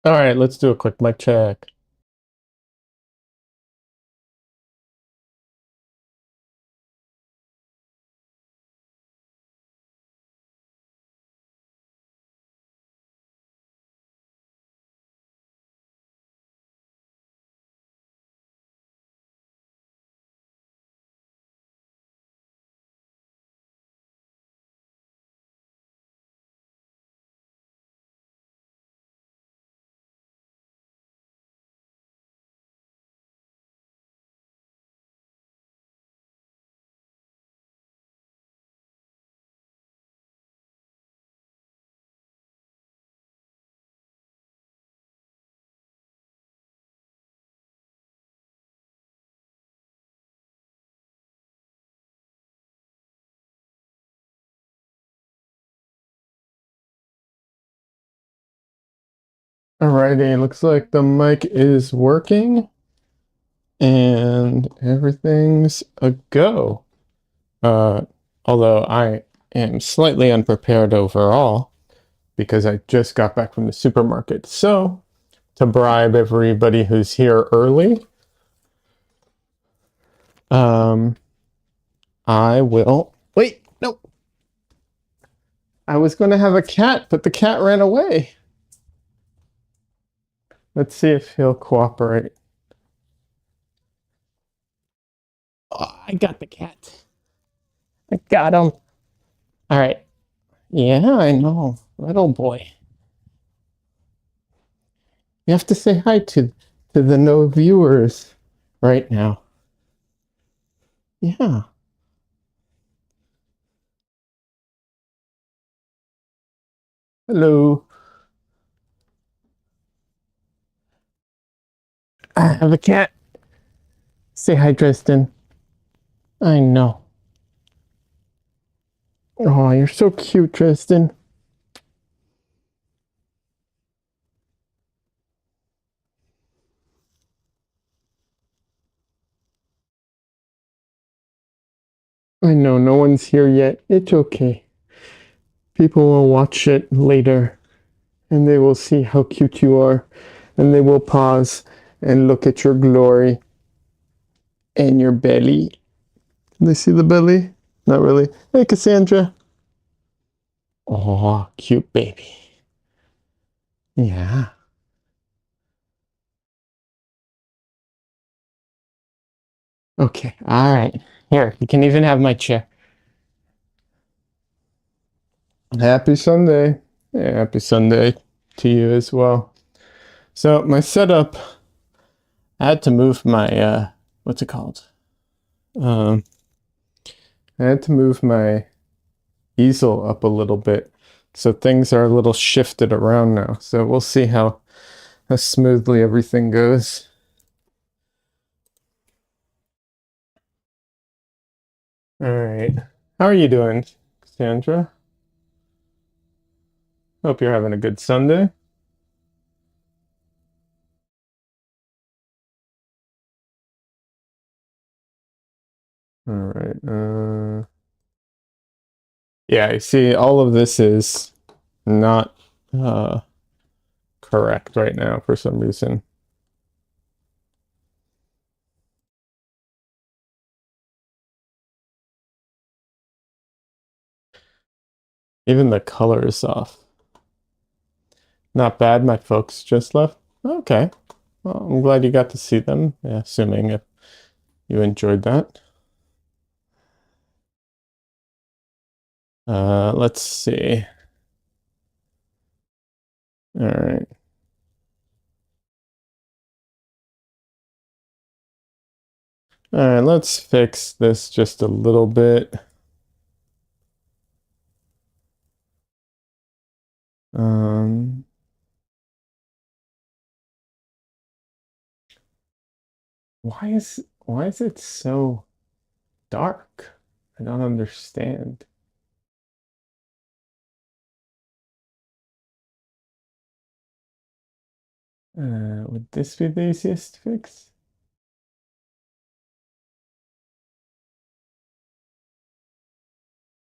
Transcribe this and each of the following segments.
All right, let's do a quick mic check. Alrighty, looks like the mic is working and everything's a go. Uh, Although I am slightly unprepared overall because I just got back from the supermarket. So, to bribe everybody who's here early, um, I will. Wait, no, I was going to have a cat, but the cat ran away. Let's see if he'll cooperate. Oh, I got the cat. I got him. All right. Yeah, I know. Little boy. You have to say hi to the no viewers right now. Yeah. Hello. I have a cat. Say hi, Tristan. I know. Oh, you're so cute, Tristan. I know no one's here yet. It's okay. People will watch it later and they will see how cute you are and they will pause and look at your glory and your belly. Can they see the belly? Not really. Hey, Cassandra. Oh, cute baby. Yeah. Okay. All right. Here, you can even have my chair. Happy Sunday. Yeah, happy Sunday to you as well. So my setup, I had to move my what's it called? Um, I had to move my easel up a little bit. So things are a little shifted around now. So we'll see how smoothly everything goes. All right. How are you doing, Sandra? Hope you're having a good Sunday. All right. Yeah, you see, all of this is not correct right now for some reason. Even the color is off. Not bad. My folks just left. Okay. Well, I'm glad you got to see them. Yeah, assuming if you enjoyed that. Let's see. All right. All right, let's fix this just a little bit. Um, why is it so dark? I don't understand. Would this be the easiest fix?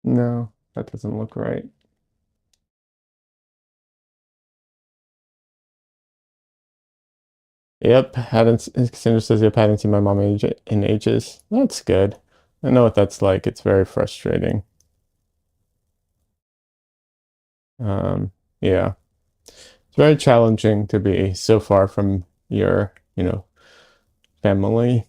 No, that doesn't look right. Yep, Cassandra says, yep, hadn't seen my mom in ages. That's good. I know what that's like. It's very frustrating. Um, yeah. It's very challenging to be so far from your, family.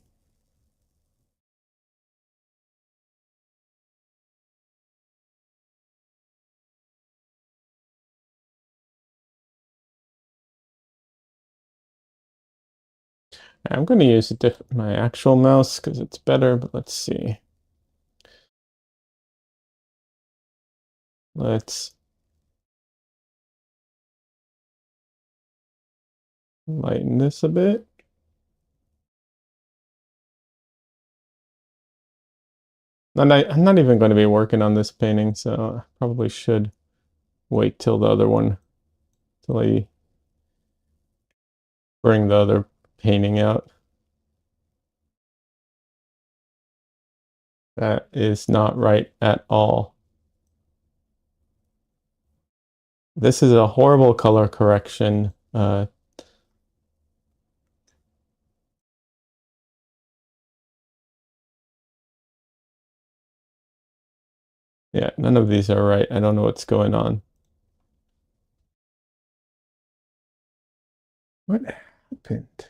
I'm going to use my actual mouse because it's better, but let's see. Let's lighten this a bit. And I'm not even going to be working on this painting, so I probably should wait till the other one, till I bring the other painting out. That is not right at all. This is a horrible color correction. Yeah, none of these are right. I don't know what's going on. What happened?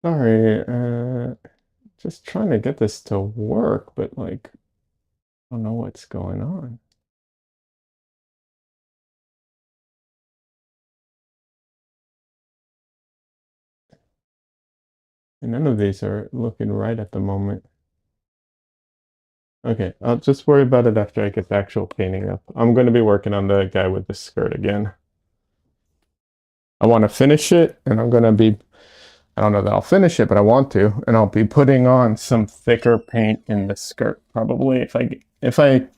Sorry, just trying to get this to work, but like, I don't know what's going on. And none of these are looking right at the moment. Okay, I'll just worry about it after I get the actual painting up. I'm going to be working on the guy with the skirt again. I want to finish it, and I don't know that I'll finish it, but I want to, and I'll be putting on some thicker paint in the skirt probably if I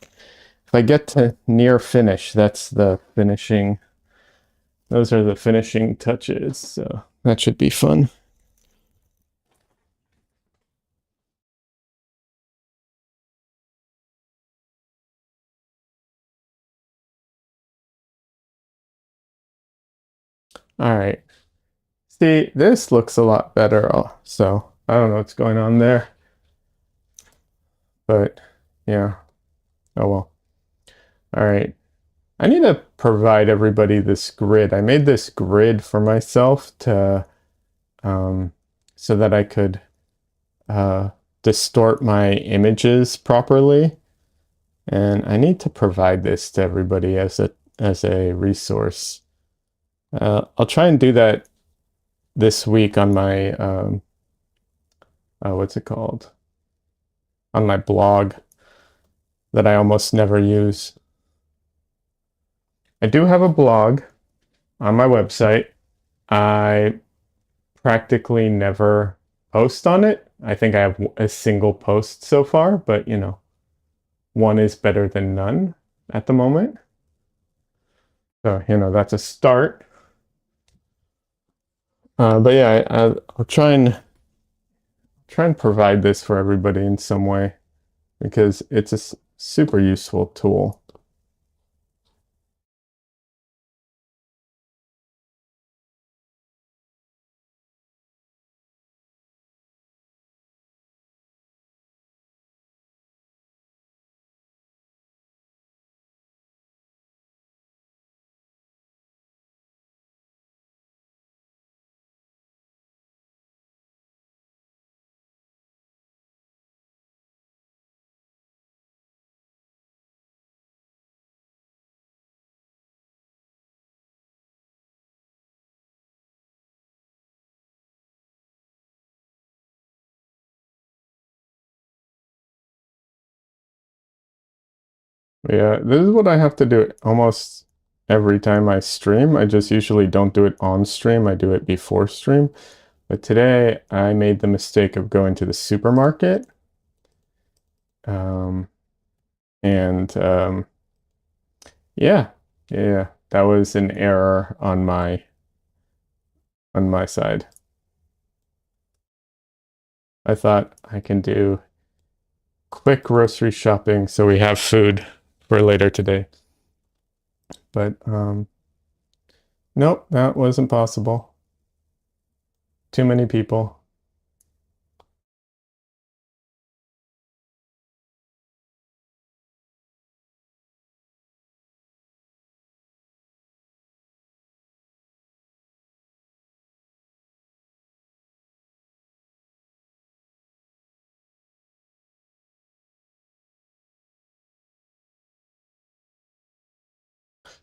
get to near finish. That's the finishing. Those are the finishing touches, so that should be fun. All right. See, this looks a lot better. So I don't know what's going on there, but yeah. Oh well. All right. I need to provide everybody this grid. I made this grid for myself to um, so that I could distort my images properly, and I need to provide this to everybody as a resource. I'll try and do that this week on my what's it called? On my blog that I almost never use. I do have a blog on my website. I practically never post on it. I think I have a single post so far, but one is better than none at the moment. So, that's a start. But yeah, I'll try and provide this for everybody in some way because it's a super useful tool. Yeah, this is what I have to do almost every time I stream. I just usually don't do it on stream. I do it before stream. But today I made the mistake of going to the supermarket. Um, and yeah, yeah, that was an error on my side. I thought I can do quick grocery shopping so we have food for later today. But nope, that wasn't possible. too many people.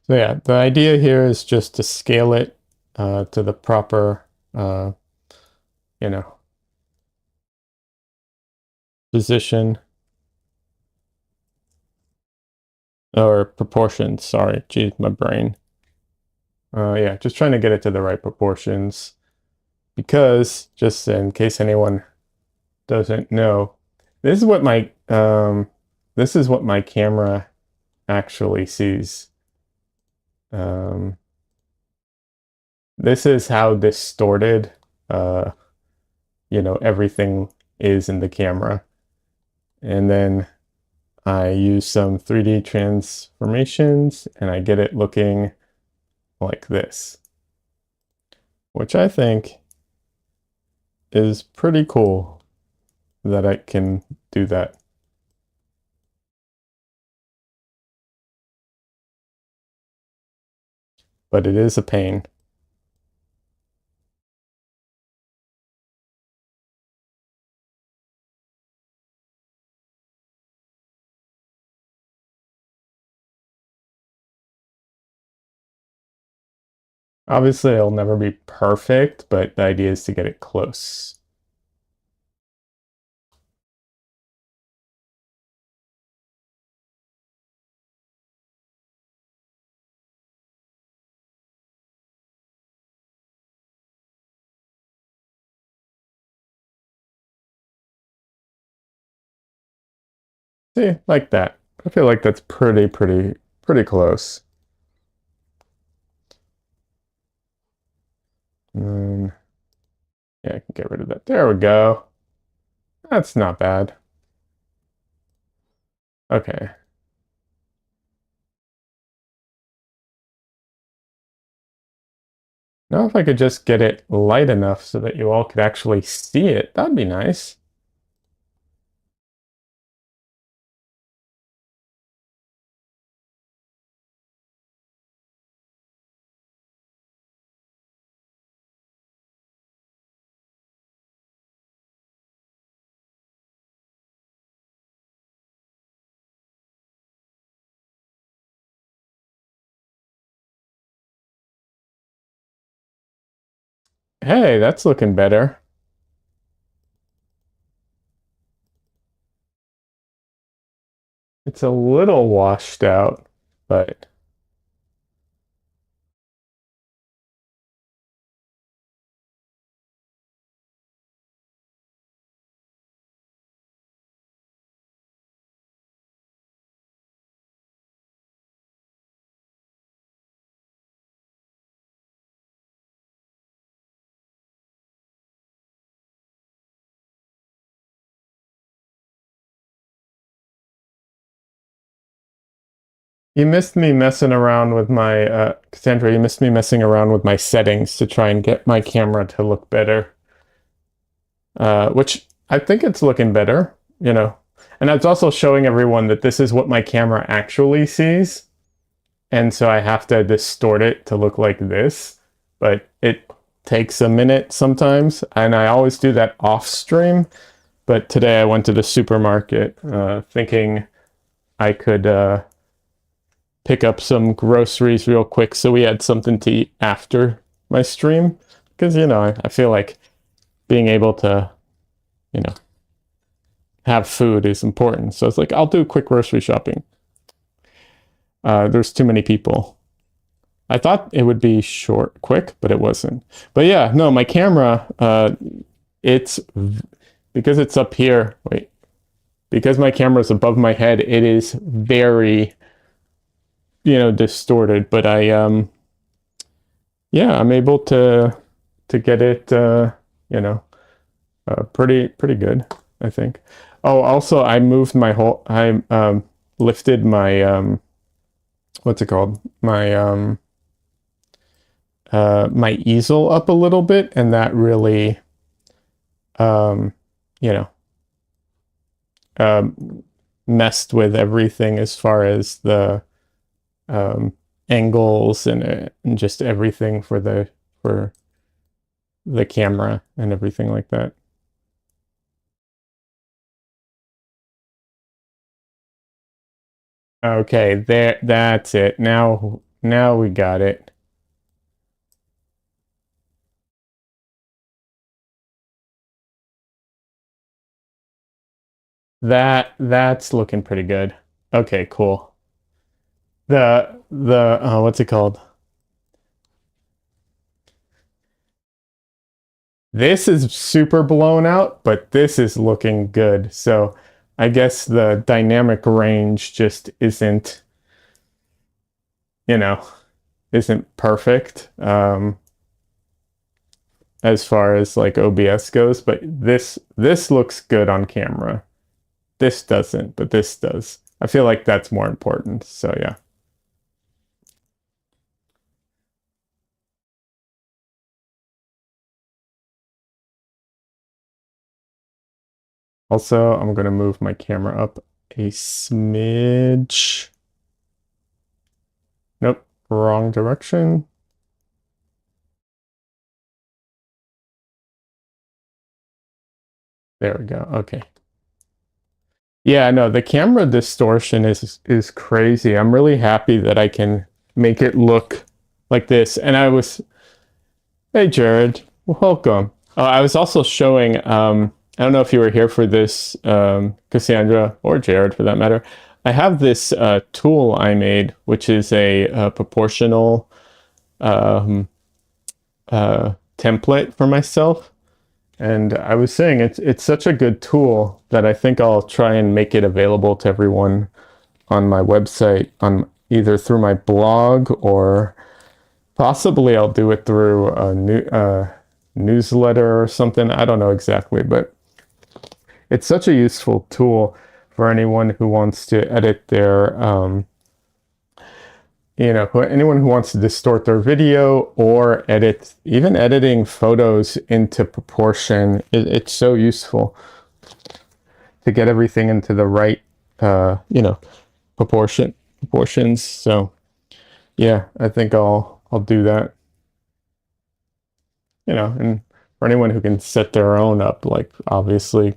So yeah, the idea here is just to scale it to the proper, you know, position or proportions. Sorry, geez, my brain. Yeah, just trying to get it to the right proportions because just in case anyone doesn't know, this is what my camera actually sees. Um, this is how distorted, uh, everything is in the camera. And then I use some 3D transformations and I get it looking like this, which I think is pretty cool that I can do that. But it is a pain. Obviously, it'll never be perfect, but the idea is to get it close. See, like that. I feel like that's pretty close. And yeah, I can get rid of that. There we go. That's not bad. Okay. Now if I could just get it light enough so that you all could actually see it, that'd be nice. Hey, that's looking better. It's a little washed out, but you missed me messing around with my, Cassandra, you missed me messing around with my settings to try and get my camera to look better. Which I think it's looking better, you know. And it's also showing everyone that this is what my camera actually sees. And so I have to distort it to look like this. But it takes a minute sometimes. And I always do that off stream. But today I went to the supermarket thinking I could pick up some groceries real quick so we had something to eat after my stream. Because, I feel like being able to, you know, have food is important. So it's like, I'll do quick grocery shopping. There's too many people. I thought it would be quick, but it wasn't. But yeah, no, my camera, it's because it's up here. Wait, because my camera is above my head, it is very, distorted. But yeah, I'm able to get it, pretty good, I think. Oh, also, I lifted my, what's it called? My my easel up a little bit, and that really, um, you know, messed with everything as far as the um, angles and just everything for the camera and everything like that. Okay, there, that's it. Now we got it. That's looking pretty good. Okay, cool. The what's it called? This is super blown out, but this is looking good. So I guess the dynamic range just isn't, you know, isn't perfect as far as like OBS goes, but this looks good on camera. This doesn't, but this does. I feel like that's more important. So yeah. Also, I'm gonna move my camera up a smidge. Nope, wrong direction. There we go. Okay. Yeah, no, the camera distortion is crazy. I'm really happy that I can make it look like this. And I was, hey Jared, welcome. I was also showing, I don't know if you were here for this, Cassandra or Jared for that matter. I have this tool I made, which is a proportional um, template for myself. And I was saying it's such a good tool that I think I'll try and make it available to everyone on my website, on either through my blog or possibly I'll do it through a newsletter or something. I don't know exactly, but it's such a useful tool for anyone who wants to edit their anyone who wants to distort their video or edit, even editing photos into proportion. It's so useful to get everything into the right, proportions. So yeah, I think I'll do that. And for anyone who can set their own up, like obviously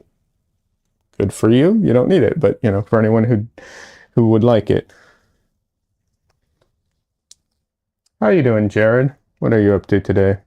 good for you. You don't need it, but for anyone who would like it. How are you doing, Jared? What are you up to today?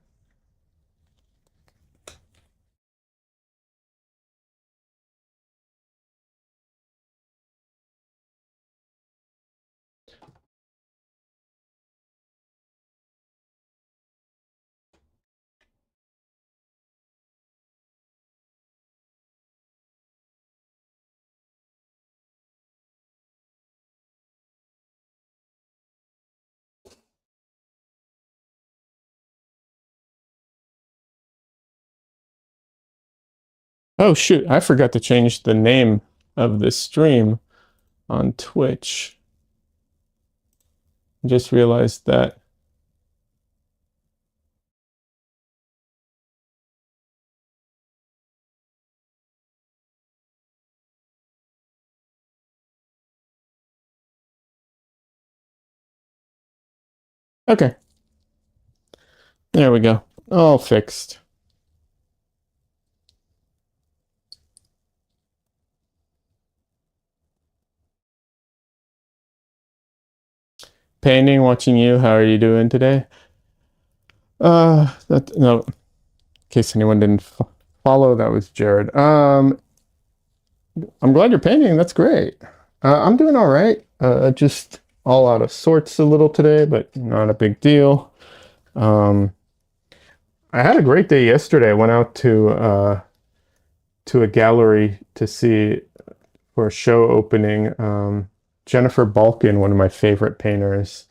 Oh shoot, I forgot to change the name of the stream on Twitch. Just realized that. Okay, there we go. All fixed. Painting, watching you. How are you doing today? That no. In case anyone didn't follow, that was Jared. I'm glad you're painting. That's great. I'm doing all right. Just all out of sorts a little today, but not a big deal. Um, I had a great day yesterday. I went out to a gallery to see for a show opening. Jennifer Balkin, one of my favorite painters,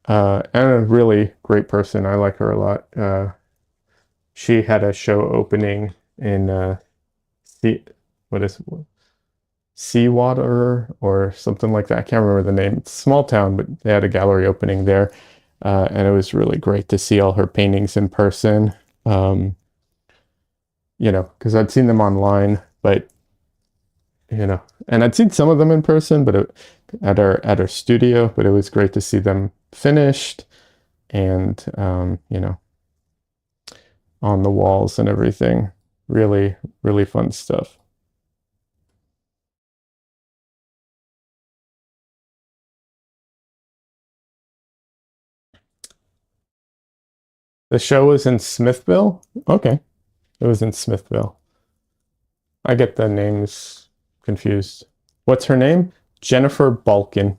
and a really great person. I like her a lot. She had a show opening in sea, what is it? Seawater or something like that. I can't remember the name. It's a small town, but they had a gallery opening there. and it was really great to see all her paintings in person. Um, because I'd seen them online, but and I'd seen some of them in person, but at her studio. But it was great to see them finished and on the walls and everything. Really, really fun stuff. The show was in Smithville. Okay, it was in Smithville. I get the names confused. What's her name? Jennifer Balkin.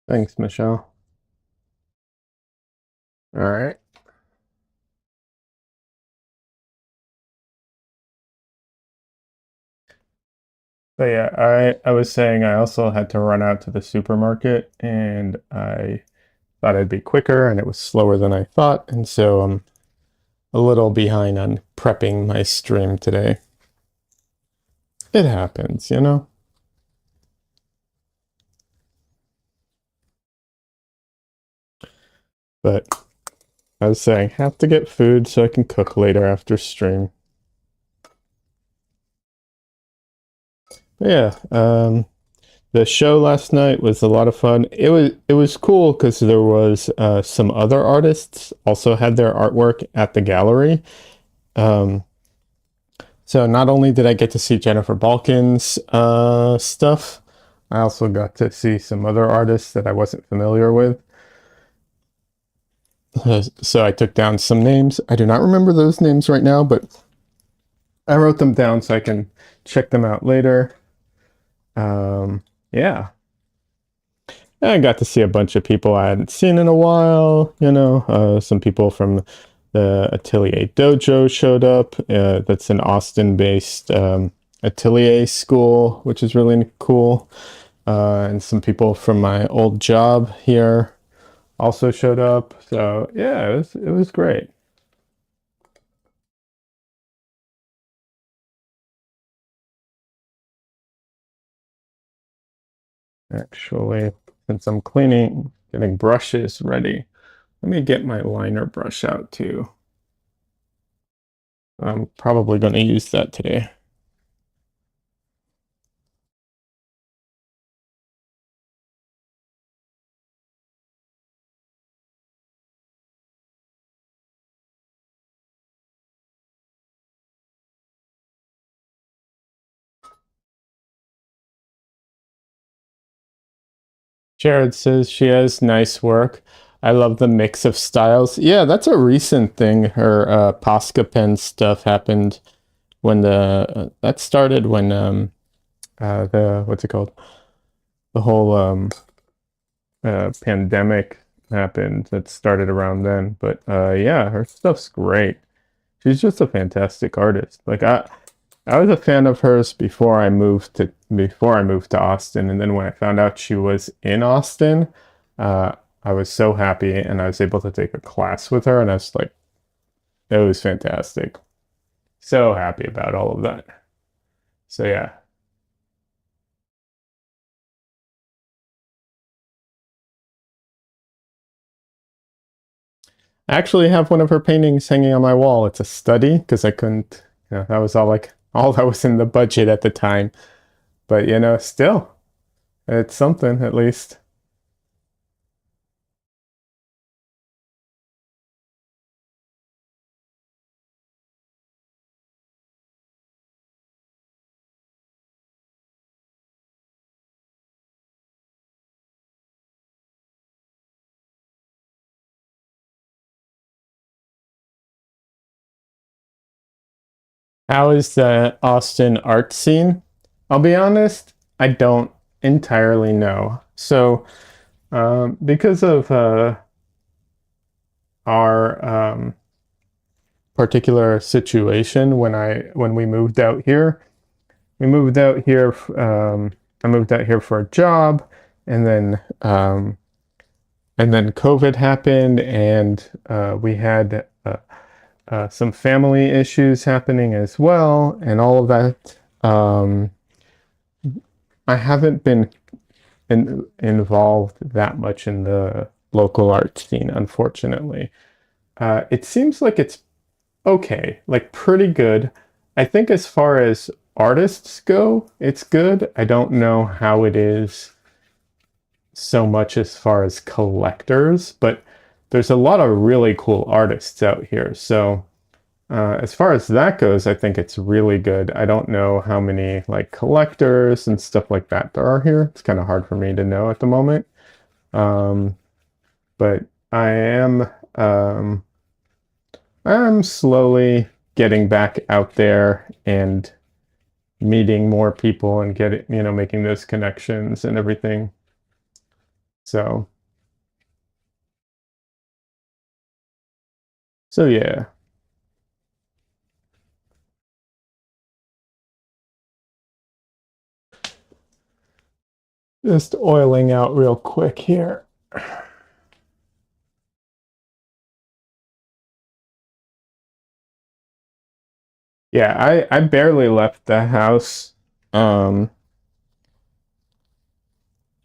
Thanks, Michelle. All right. But yeah, I was saying I also had to run out to the supermarket and I thought it'd be quicker and it was slower than I thought. And so I'm a little behind on prepping my stream today. It happens. But I was saying, have to get food so I can cook later after stream. But yeah, the show last night was a lot of fun. It was cool because there was some other artists also had their artwork at the gallery. Um, so not only did I get to see Jennifer Balkin's stuff, I also got to see some other artists that I wasn't familiar with. So I took down some names. I do not remember those names right now, but I wrote them down so I can check them out later. Yeah, I got to see a bunch of people I hadn't seen in a while. Some people from the Atelier Dojo showed up. That's an Austin-based atelier school, which is really cool. And some people from my old job here also showed up. So yeah, it was great. Actually, since I'm getting brushes ready, let me get my liner brush out too. I'm probably going to use that today. Jared says she has nice work. I love the mix of styles. Yeah, that's a recent thing. Her Posca pen stuff happened when that started when the what's it called? The whole pandemic happened. That started around then. But yeah, her stuff's great. She's just a fantastic artist. Like I was a fan of hers before I moved to Austin, and then when I found out she was in Austin, uh, I was so happy, and I was able to take a class with her, and I was like, it was fantastic. So happy about all of that. So yeah, I actually have one of her paintings hanging on my wall. It's a study because I couldn't. That was all that was in the budget at the time. But still, it's something at least. How is the Austin art scene? I'll be honest, I don't entirely know. So, because of our particular situation when we moved out here, we moved out here. I moved out here for a job, and then COVID happened, and we had some family issues happening as well, and all of that. I haven't been involved that much in the local art scene, unfortunately. It seems like it's okay, like pretty good. I think as far as artists go, it's good. I don't know how it is so much as far as collectors, but there's a lot of really cool artists out here. So as far as that goes, I think it's really good. I don't know how many like collectors and stuff like that there are here. It's kind of hard for me to know at the moment. Um, but um, I'm slowly getting back out there and meeting more people and making those connections and everything. So, so yeah, just oiling out real quick here. Yeah, I barely left the house. Um,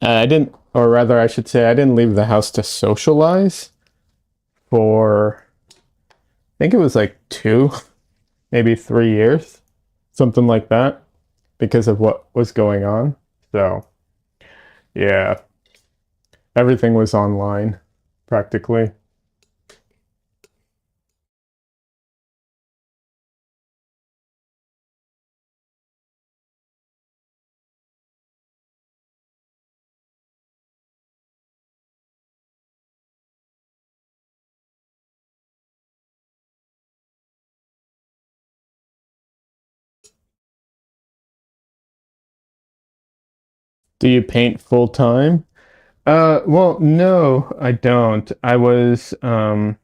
I didn't, or rather, I should say, I didn't leave the house to socialize for, I think it was like 2, maybe 3 years, something like that, because of what was going on. So, yeah, everything was online practically. Do you paint full time? Well, no, I don't. I was doing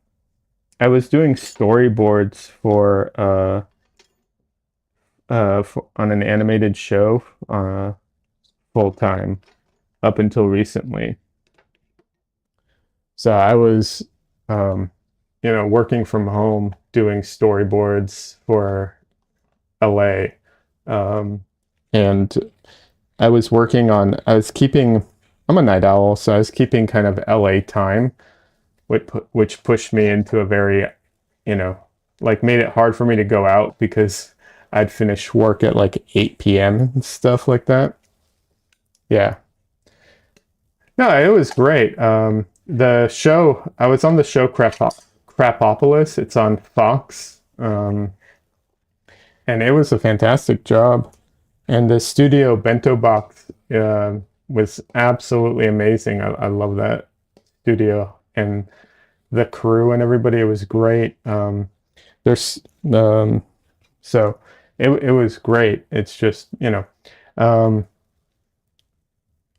storyboards on an animated show full time up until recently. So I was um working from home doing storyboards for LA. Um and I was keeping I'm a night owl, so I was keeping kind of LA time, which pushed me into a very, you know, like made it hard for me to go out because I'd finish work at like 8 p.m. and stuff like that. Yeah. No, it was great. The show, I was on the show Crapopolis. It's on Fox. And it was a fantastic job. And the studio Bento Box was absolutely amazing. I love that studio and the crew and everybody. It was great. There's so it was great. It's just um,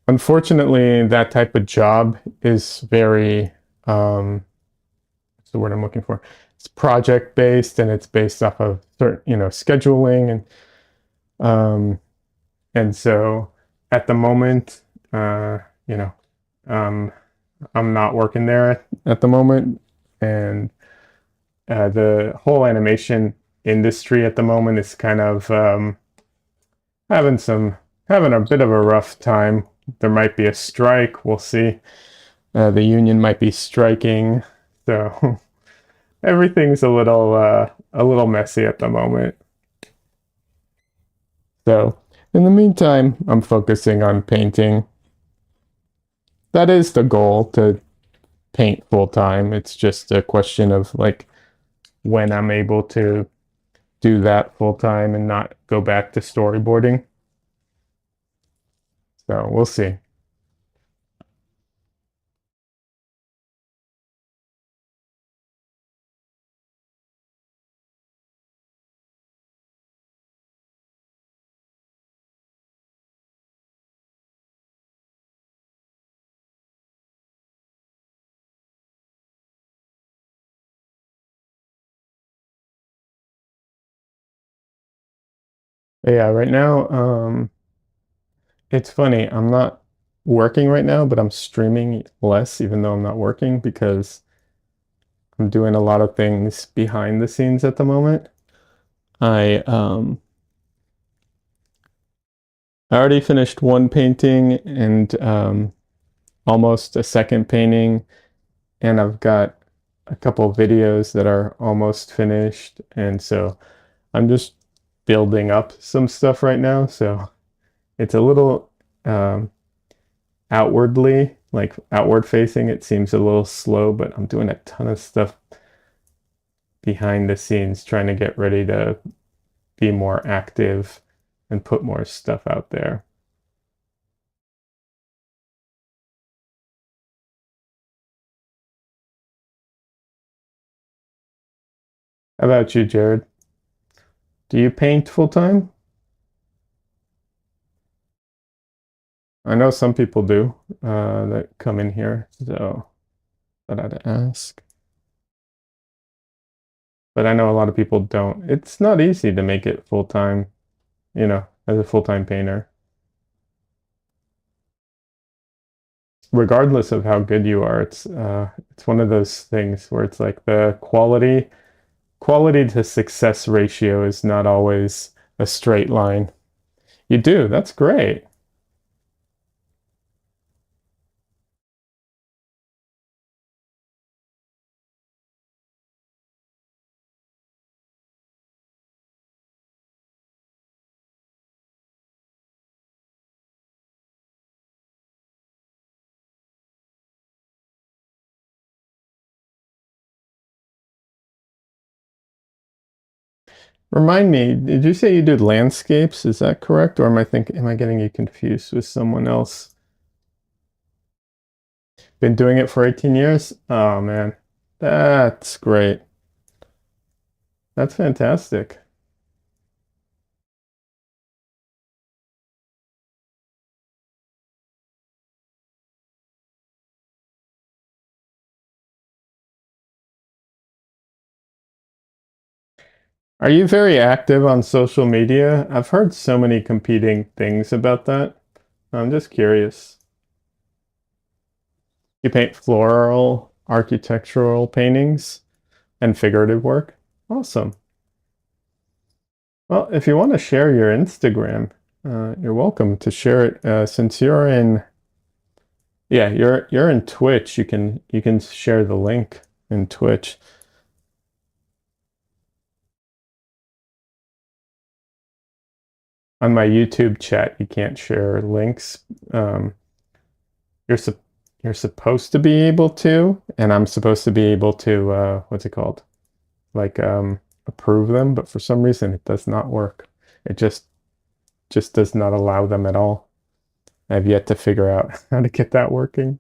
unfortunately that type of job is very what's the word I'm looking for? It's project based and it's based off of certain scheduling um, and so at the moment you know um, I'm not working there at the moment and the whole animation industry at the moment is kind of having some having a bit of a rough time. There might be a strike. We'll see. The union might be striking, so everything's a little messy at the moment. So in the meantime, I'm focusing on painting. That is the goal, to paint full time. It's just a question of like when I'm able to do that full time and not go back to storyboarding. So we'll see. But yeah, right now, it's funny. I'm not working right now, but I'm streaming less, even though I'm not working, because I'm doing a lot of things behind the scenes at the moment. I already finished one painting and almost a second painting, and I've got a couple videos that are almost finished, and so I'm just building up some stuff right now. So it's a little um, outwardly, like outward facing, it seems a little slow, but I'm doing a ton of stuff behind the scenes trying to get ready to be more active and put more stuff out there. How about you, Jared? Do you paint full time? I know some people do that come in here, so I had to ask. But I know a lot of people don't. It's not easy to make it full time, as a full time painter. Regardless of how good you are, it's one of those things where it's like the quality to success ratio is not always a straight line. You do, that's great. Remind me, did you say you did landscapes? Is that correct? Or am I getting you confused with someone else? Been doing it for 18 years? Oh man, that's great. That's fantastic. Are you very active on social media? I've heard so many competing things about that. I'm just curious. You paint floral, architectural paintings, and figurative work? Awesome. Well, if you want to share your Instagram, you're welcome to share it. Since you're in, yeah, you're in Twitch, you can share the link in Twitch. On my YouTube chat, you can't share links. Um, you're sup you're supposed to be able to, and I'm supposed to be able to, what's it called? Like approve them, but for some reason it does not work. It just does not allow them at all. I've yet to figure out how to get that working.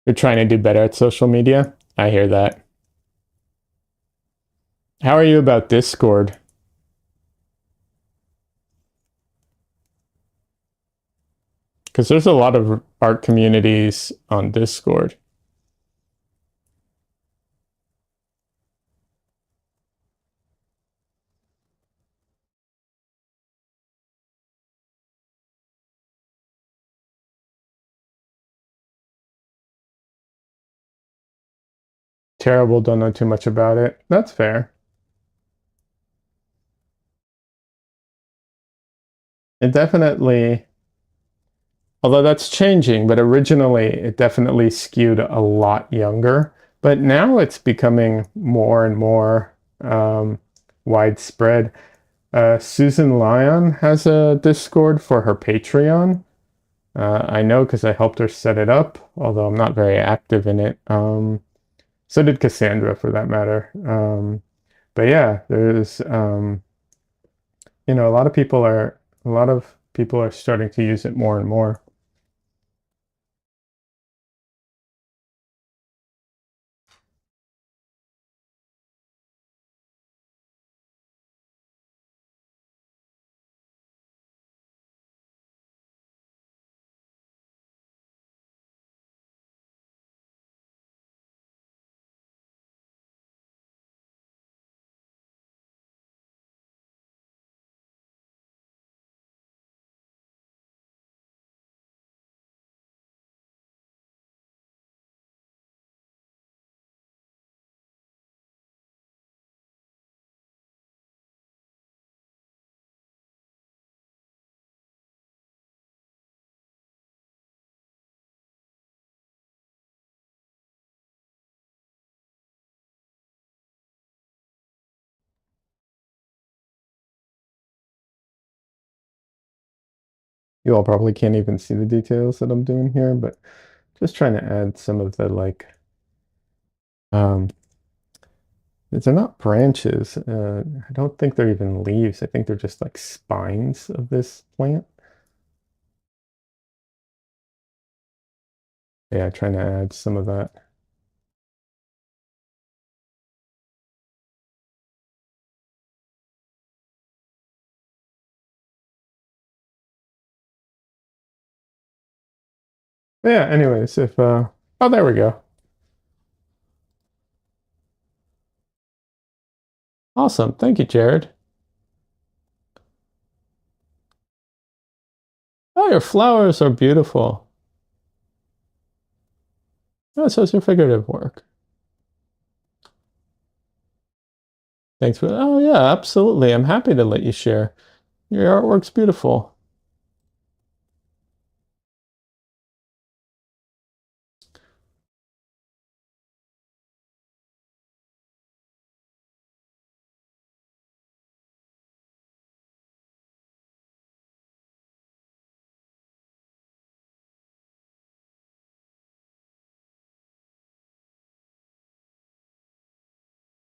You're trying to do better at social media. I hear that. How are you about Discord? Because there's a lot of art communities on Discord. Terrible, don't know too much about it. That's fair. It definitely, although that's changing, but originally it definitely skewed a lot younger. But now it's becoming more and more widespread. Susan Lyon has a Discord for her Patreon. I know because I helped her set it up, although I'm not very active in it. So did Cassandra, for that matter. But yeah, there's a lot of people are starting to use it more and more. You all probably can't even see the details that I'm doing here, but just trying to add some of the like, um, they're not branches. I don't think they're even leaves. I think they're just like spines of this plant. Yeah, trying to add some of that. But yeah, anyways, if oh, there we go. Awesome. Thank you, Jared. Oh, your flowers are beautiful. Oh, so it's your figurative work. Thanks for, oh yeah, absolutely. I'm happy to let you share. Your artwork's beautiful.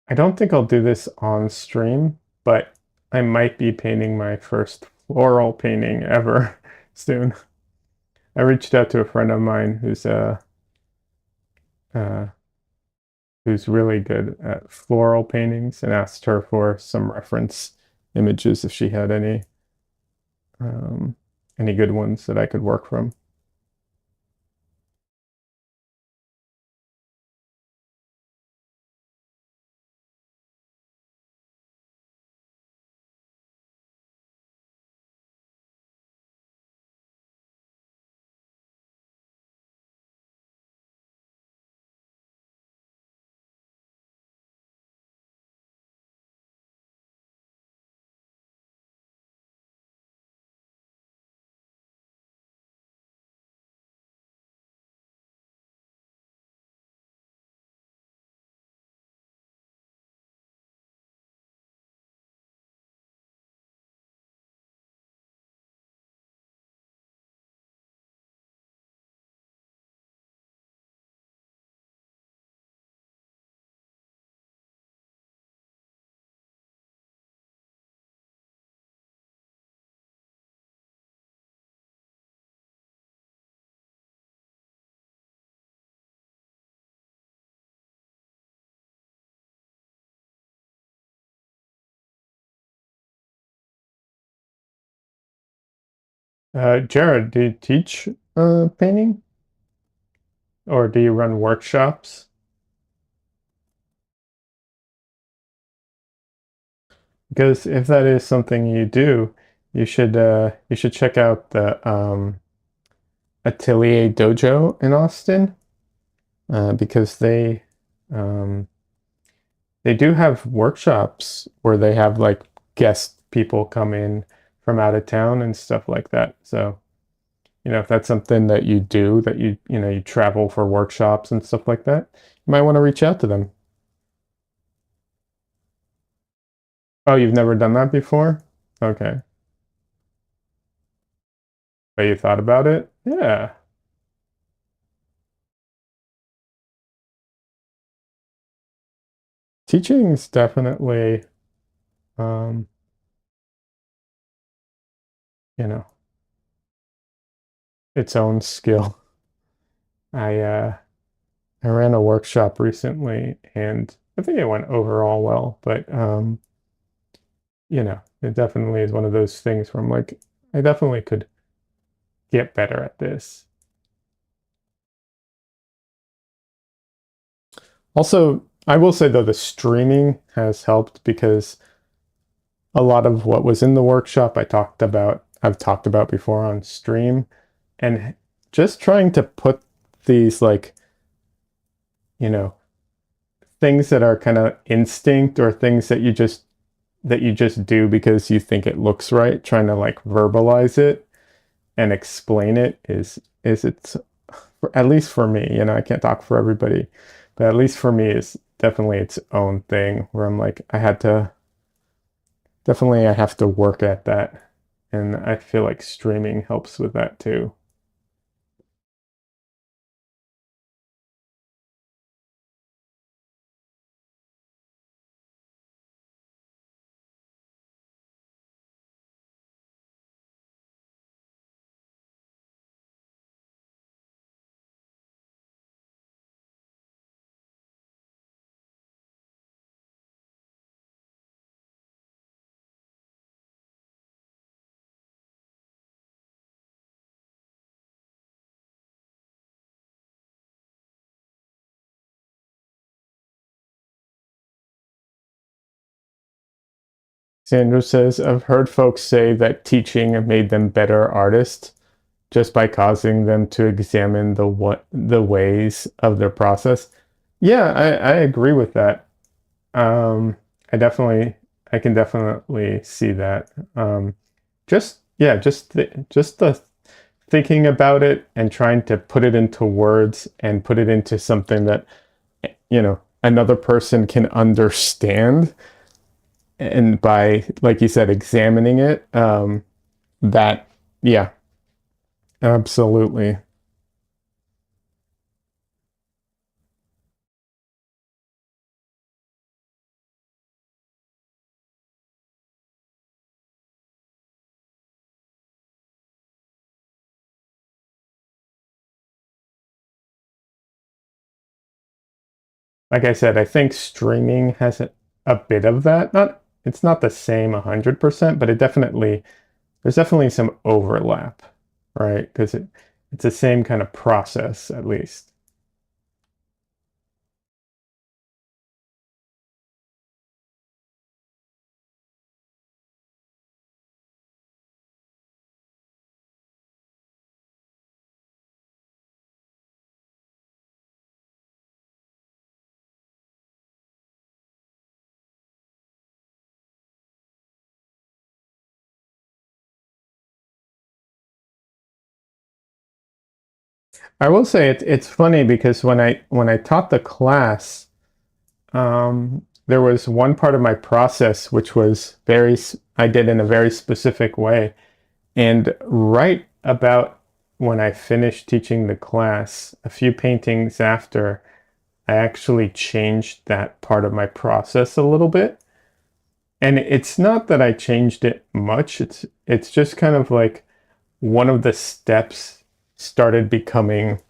I don't think I'll do this on stream, but I might be painting my first floral painting ever soon. I reached out to a friend of mine uh, who's really good at floral paintings and asked her for some reference images if she had um, any good ones that I could work from. Jared, do you teach painting or do you run workshops? Because if that is something you do, you should check out the Atelier Dojo in Austin because um, they do have workshops where they have like guest people come in from out of town and stuff like that. So, you know, if that's something that you do, that you know, you travel for workshops and stuff like that, you might want to reach out to them. Oh, you've never done that before? Okay. But you thought about it? Yeah. Teaching's definitely, um, you know, its own skill. I uh I ran a workshop recently and I think it went overall well, but you know, it definitely is one of those things where I'm like, I definitely could get better at this. Also, I will say though, the streaming has helped because a lot of what was in the workshop I've talked about before on stream, and just trying to put these like, you know, things that are kind of instinct or things that you just do because you think it looks right, trying to like verbalize it and explain it is it's at least for me, you know, I can't talk for everybody, but at least for me is definitely its own thing where I'm like I have to work at that. And I feel like streaming helps with that too. Sandra says, I've heard folks say that teaching made them better artists just by causing them to examine the ways of their process. Yeah, I agree with that. Um, I definitely I can definitely see that. Just yeah, just the thinking about it and trying to put it into words and put it into something that another person can understand, and by, like you said, examining it, that yeah, absolutely. Like I said, I think streaming has a bit of that. Not It's not the same 100%, but there's definitely some overlap, right? Because it's the same kind of process, at least. I will say it's funny because when I taught the class, there was one part of my process which was I did in a very specific way, and right about when I finished teaching the class, a few paintings after, I actually changed that part of my process a little bit. And it's not that I changed it much. It's just kind of like one of the steps started becoming,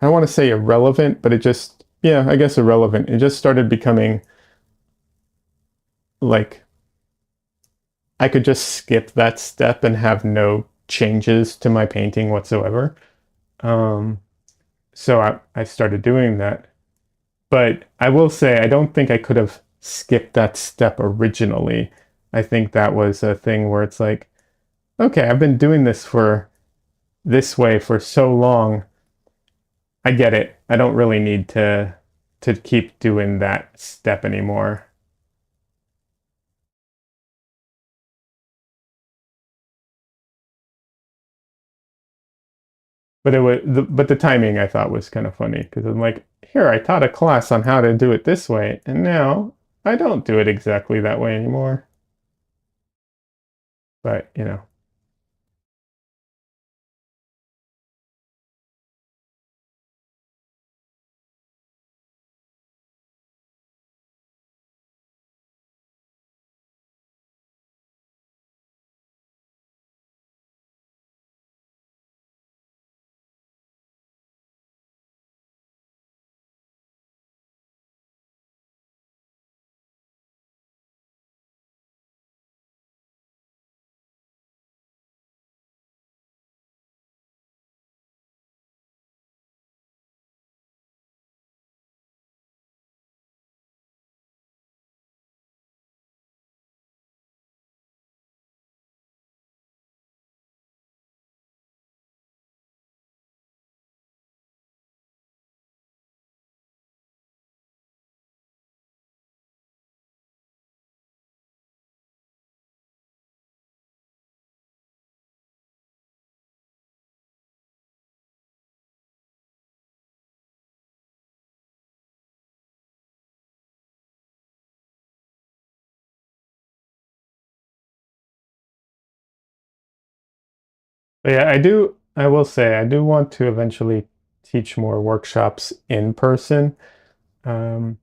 I don't want to say irrelevant, but it just, yeah, I guess irrelevant. It just started becoming like I could just skip that step and have no changes to my painting whatsoever. Um, so I started doing that. But I will say, I don't think I could have skipped that step originally. I think that was a thing where it's like, okay, I've been doing this for this way for so long. I get it. I don't really need to keep doing that step anymore. But the timing I thought was kind of funny because I'm like, here, I taught a class on how to do it this way, and now I don't do it exactly that way anymore. But, But yeah, I will say, I do want to eventually teach more workshops in person. Um,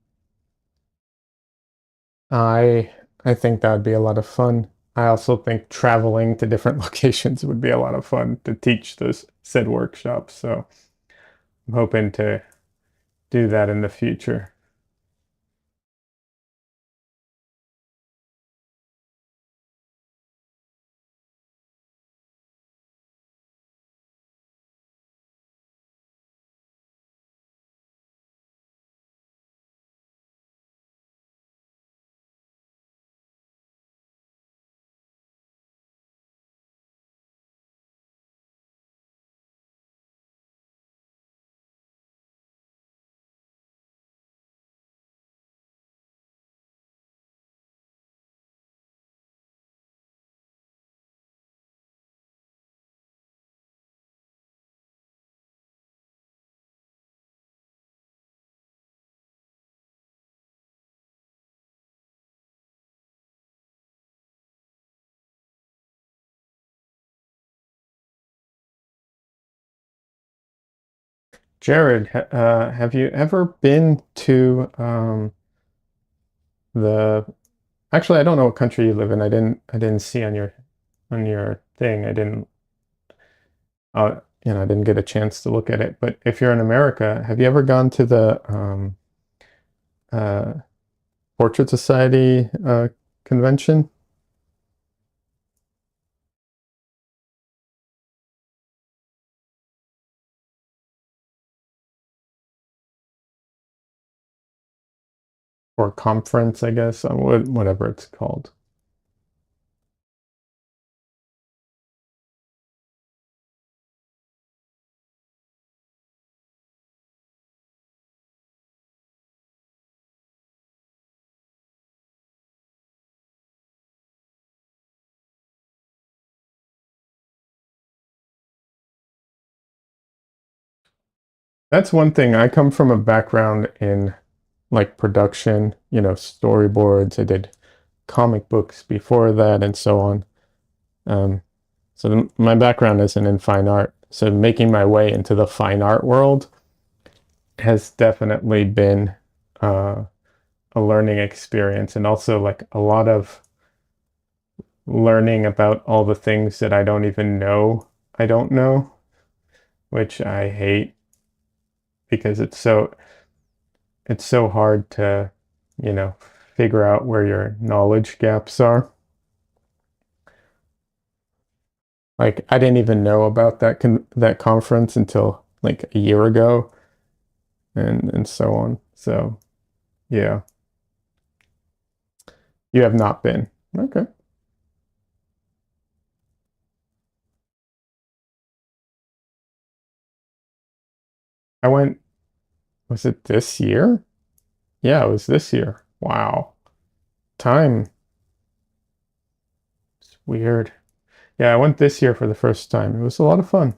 I I think that would be a lot of fun. I also think traveling to different locations would be a lot of fun to teach those said workshops. So I'm hoping to do that in the future. Jared, have you ever been to the actually I don't know what country you live in. I didn't see on your thing. I didn't I didn't get a chance to look at it. But if you're in America, have you ever gone to the uh Portrait Society convention or conference, I guess, whatever it's called? That's one thing. I come from a background in like production, storyboards. I did comic books before that and so on. Um, so my background isn't in fine art. So making my way into the fine art world has definitely been uh, a learning experience, and also like a lot of learning about all the things that I don't even know I don't know, which I hate because it's so hard to, you know, figure out where your knowledge gaps are. Like I didn't even know about that conference until like a year ago and so on. So, yeah, you have not been. Okay. I went, was it this year? Yeah, it was this year. Wow. Time. It's weird. Yeah, I went this year for the first time. It was a lot of fun.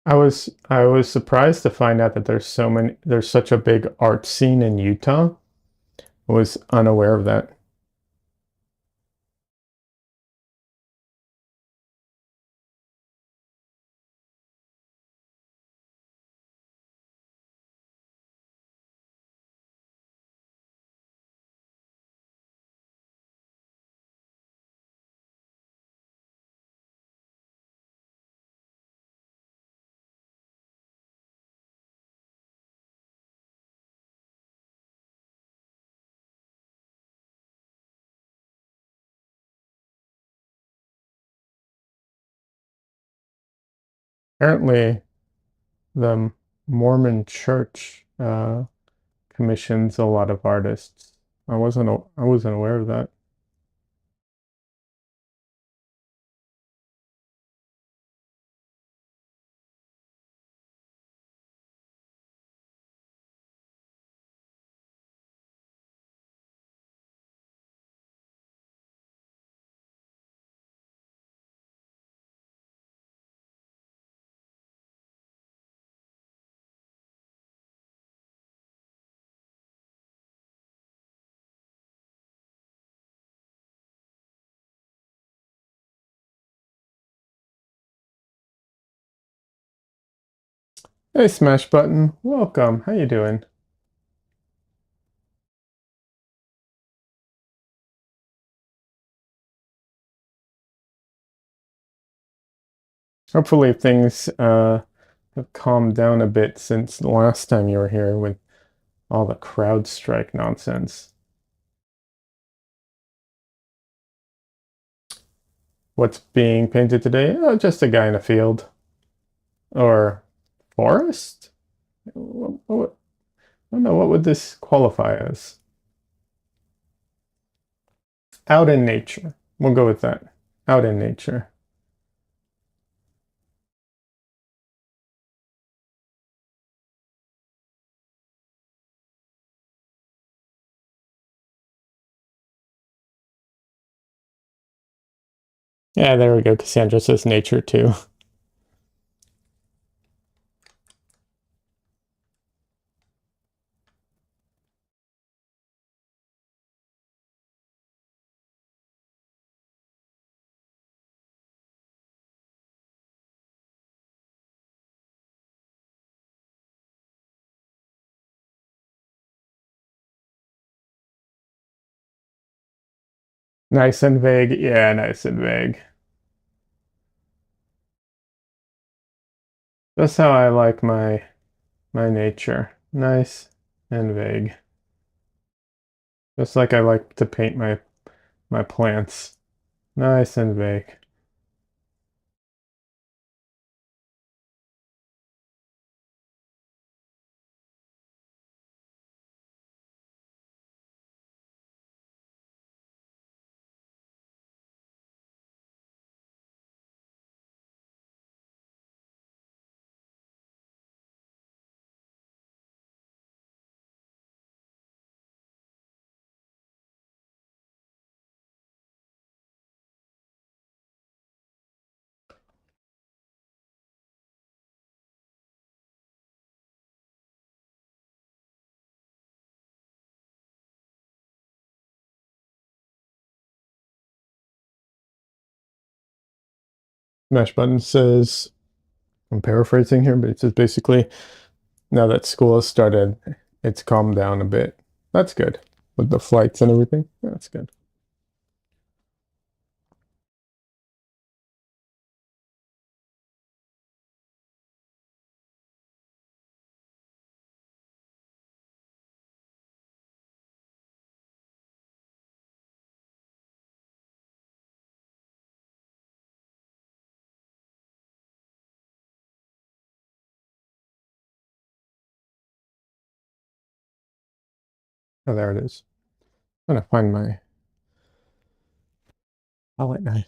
I was surprised to find out that there's such a big art scene in Utah. I was unaware of that. Apparently, the Mormon Church commissions a lot of artists. I wasn't aware of that. Hey, Smash Button. Welcome. How you doing? Hopefully things have calmed down a bit since the last time you were here with all the crowd strike nonsense. What's being painted today? Oh, just a guy in a field. Or forest? I don't know, what would this qualify as? Out in nature. We'll go with that. Out in nature. Yeah, there we go. Cassandra says nature too. Nice and vague. Yeah, nice and vague. That's how I like my nature. Nice and vague. Just like I like to paint my plants. Nice and vague. Smash Button says, I'm paraphrasing here, but it says basically, now that school has started, it's calmed down a bit. That's good. With the flights and everything. That's good. Oh, there it is. I'm gonna find my palette knife.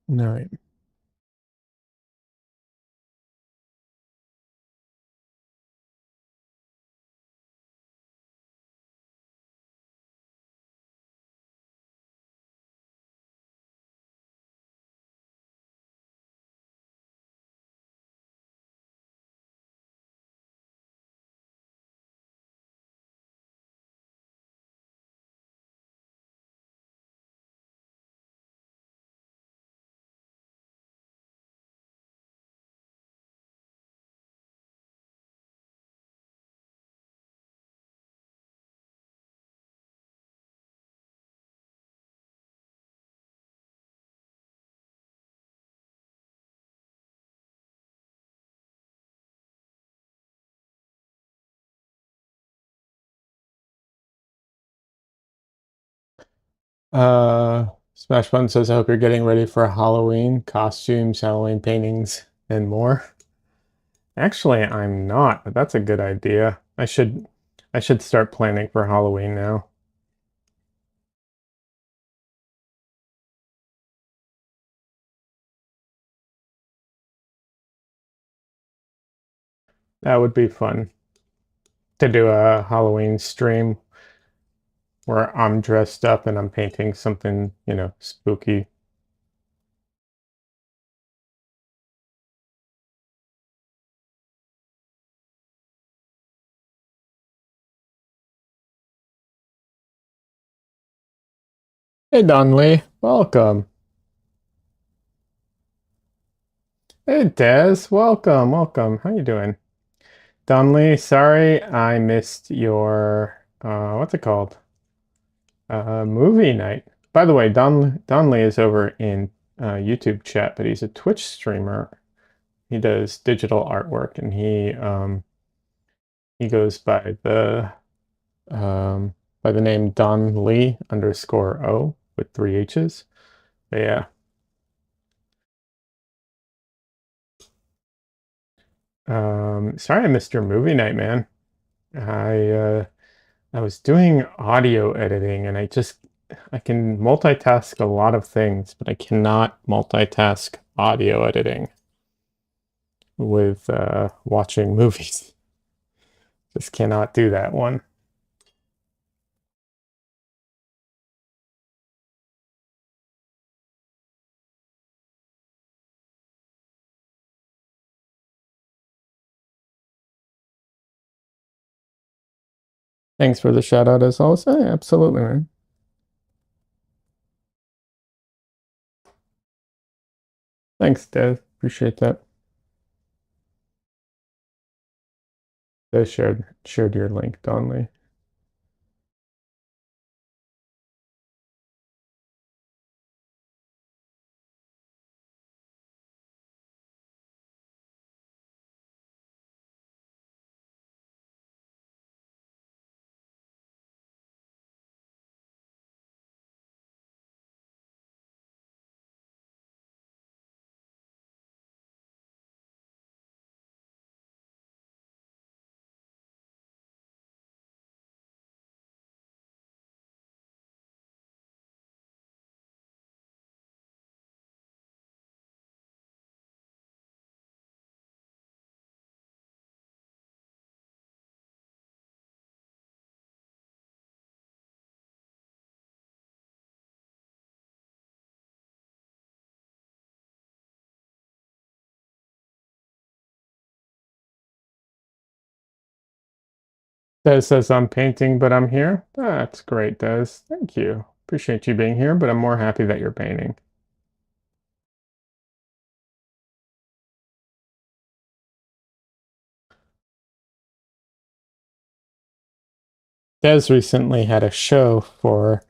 All right. Smash Button says, I hope you're getting ready for Halloween costumes, Halloween paintings, and more. Actually, I'm not, but that's a good idea. I should start planning for Halloween now. That would be fun to do a Halloween stream where I'm dressed up and I'm painting something, spooky. Hey, Donley, welcome. Hey Des, welcome, welcome. How you doing? Donley, sorry I missed your what's it called? Movie night. By the way, Donley is over in YouTube chat, but he's a Twitch streamer. He does digital artwork and he goes by the name Don Lee underscore O with three H's. But yeah. Sorry I missed your movie night, man. I uh I was doing audio editing and I can multitask a lot of things, but I cannot multitask audio editing with watching movies. Just cannot do that one. Thanks for the shout out as always. Hey, absolutely, man. Thanks, Dev. Appreciate that. Dev shared your link, Donley. Des says I'm painting, but I'm here. That's great, Des. Thank you. Appreciate you being here, but I'm more happy that you're painting. Des recently had a show for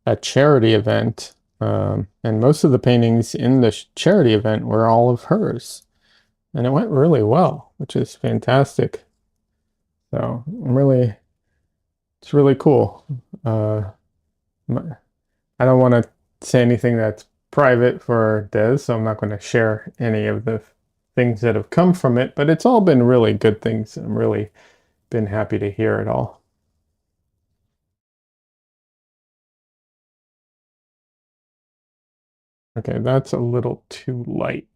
a charity event, and most of the paintings in the charity event were all of hers, and it went really well, which is fantastic. So it's really cool. Uh, I don't want to say anything that's private for Des, so I'm not going to share any of the things that have come from it, but it's all been really good things. I'm really been happy to hear it all. Okay, that's a little too light.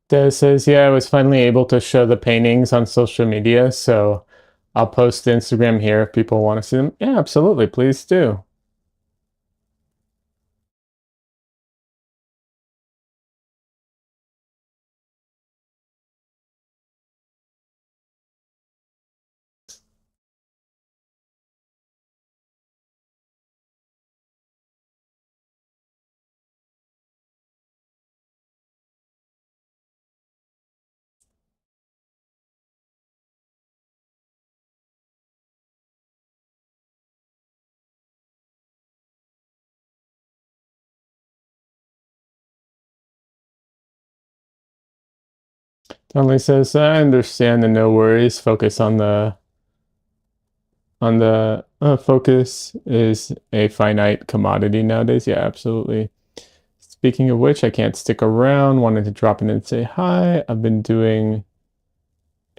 Des says, yeah, I was finally able to show the paintings on social media, so I'll post to Instagram here if people want to see them. Yeah, absolutely. Please do. Emily says, I understand and no worries. Focus on the focus is a finite commodity nowadays. Yeah, absolutely. Speaking of which, I can't stick around. Wanted to drop in and say hi. I've been doing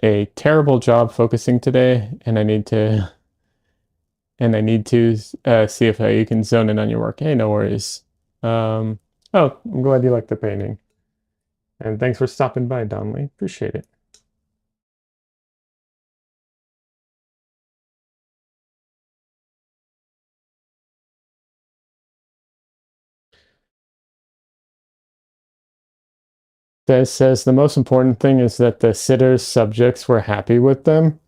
a terrible job focusing today, and I need to see if you can zone in on your work. Hey, no worries. Oh, I'm glad you like the painting. And thanks for stopping by, Donley. Appreciate it. That says the most important thing is that the sitter's subjects were happy with them.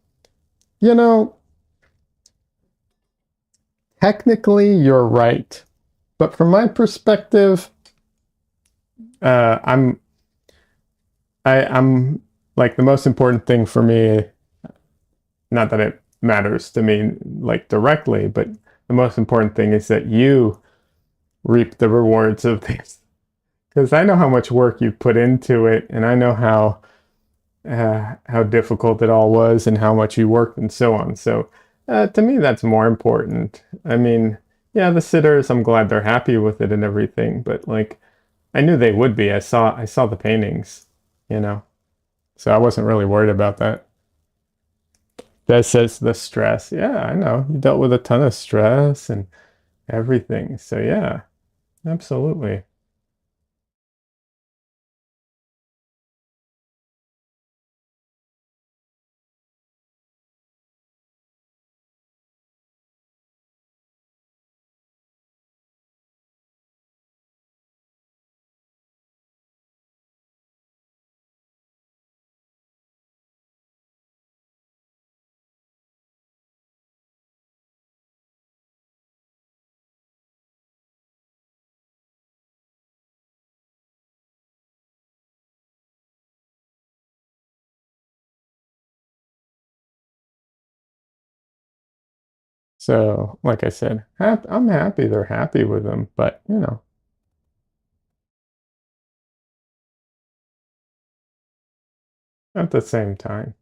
You know, technically you're right. But from my perspective, uh, I'm I'm like the most important thing for me, not that it matters to me like directly, but the most important thing is that you reap the rewards of this. Because I know how much work you put into it, and I know how difficult it all was, and how much you worked, and so on. So, to me, that's more important. I mean, yeah, the sitters, I'm glad they're happy with it and everything, but like, I knew they would be. I saw the paintings, you know, so I wasn't really worried about that. That says the stress. Yeah, I know. You dealt with a ton of stress and everything. So yeah, absolutely. So, like I said, I'm happy they're happy with them, but at the same time.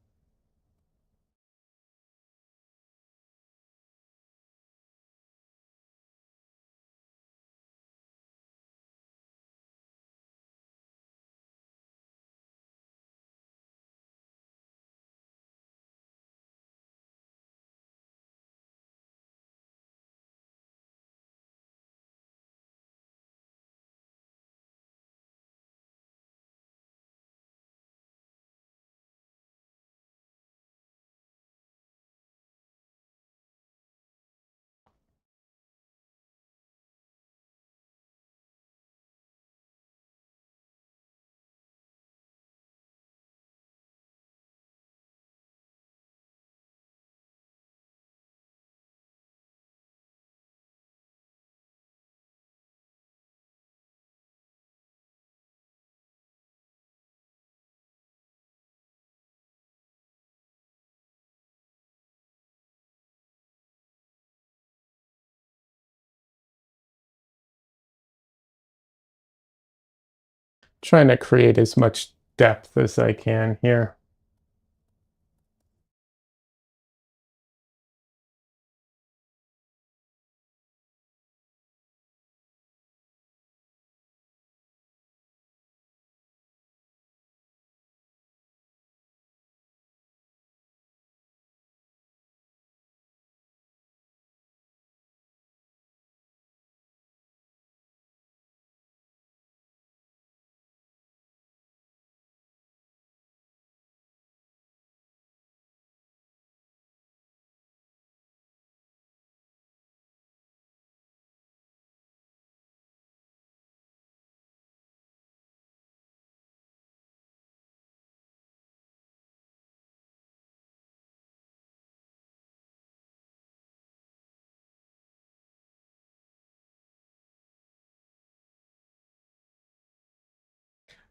Trying to create as much depth as I can here.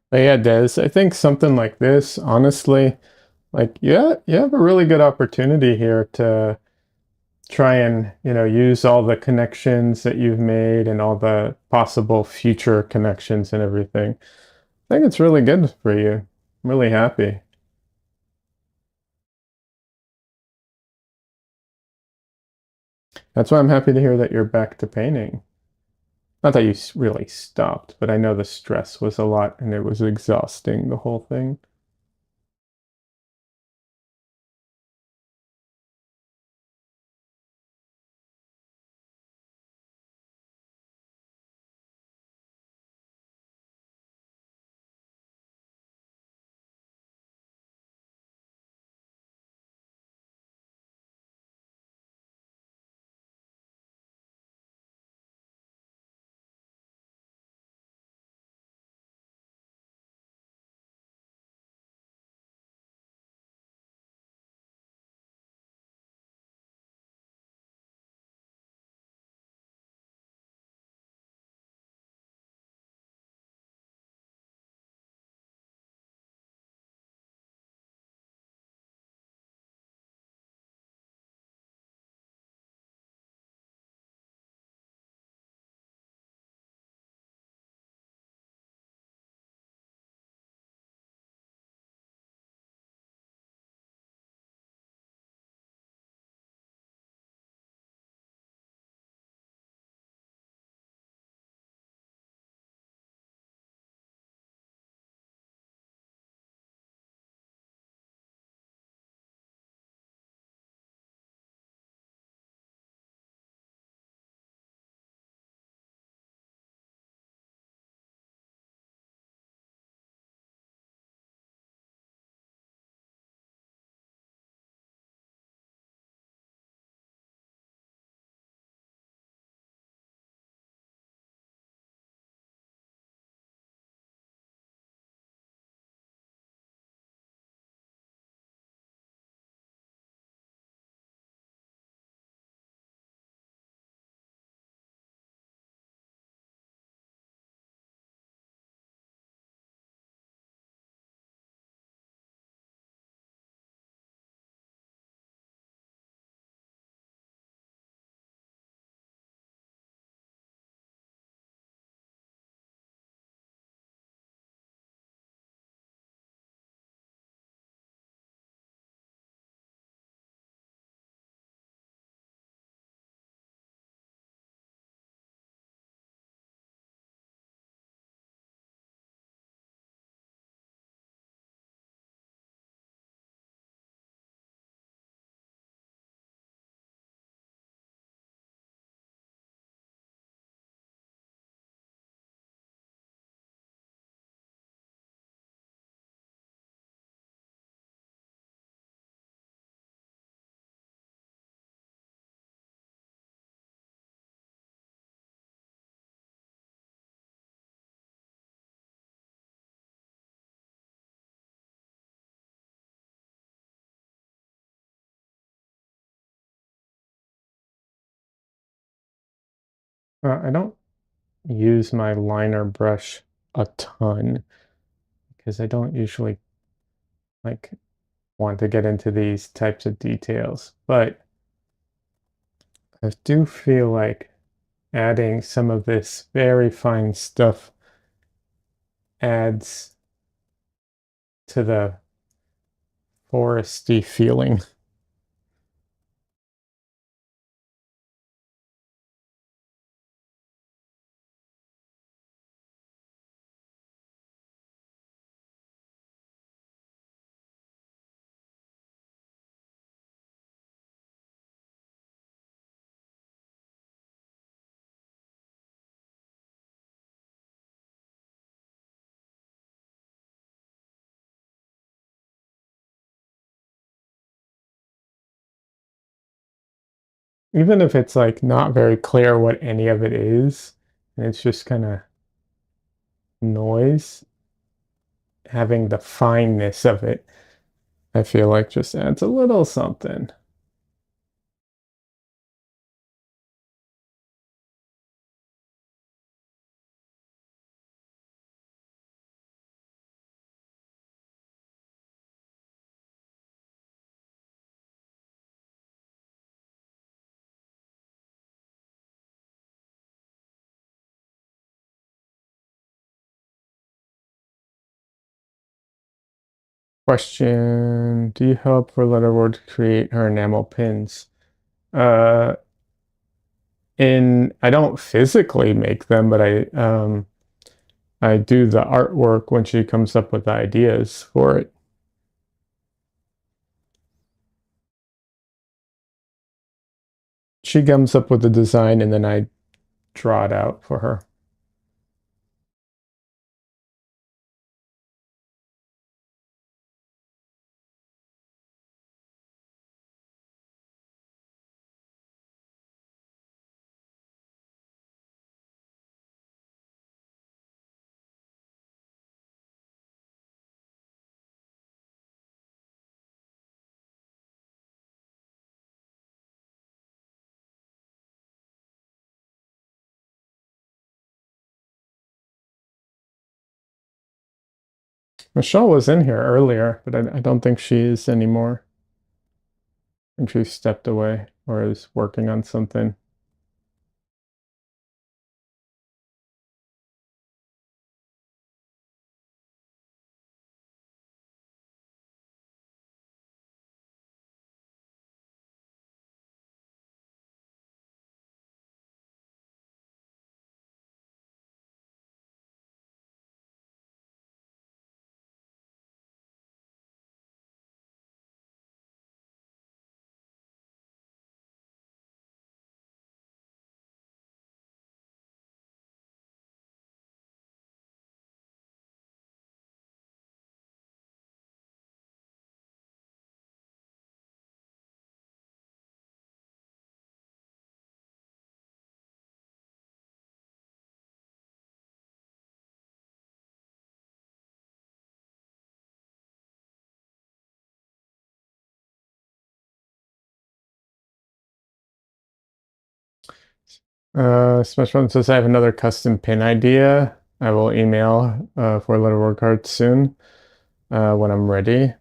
But yeah, Des, I think something like this, honestly, like yeah, you have a really good opportunity here to try and, use all the connections that you've made and all the possible future connections and everything. I think it's really good for you. I'm really happy. That's why I'm happy to hear that you're back to painting. Not that you really stopped, but I know the stress was a lot and it was exhausting, the whole thing. I don't use my liner brush a ton because I don't usually like want to get into these types of details, but I do feel like adding some of this very fine stuff adds to the foresty feeling. Even if it's like not very clear what any of it is, and it's just kind of noise, having the fineness of it, I feel like just adds a little something. Question, do you help for Letterboard create her enamel pins? Uh, I don't physically make them, but I do the artwork when she comes up with ideas for it. She comes up with the design and then I draw it out for her. Michelle was in here earlier, but I don't think she is anymore. I think she stepped away or is working on something. Smash Button says I have another custom pin idea. I will email for letter word cards soon when I'm ready.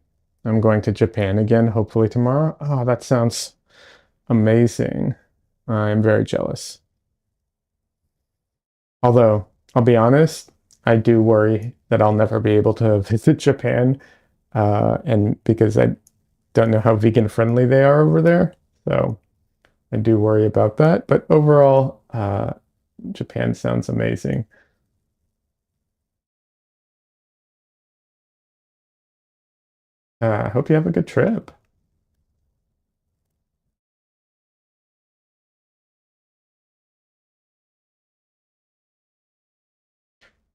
I'm going to Japan again, hopefully tomorrow. Oh, that sounds amazing. I'm very jealous. Although, I'll be honest, I do worry that I'll never be able to visit Japan, and because I don't know how vegan friendly they are over there. So I do worry about that. But overall, Japan sounds amazing. I hope you have a good trip.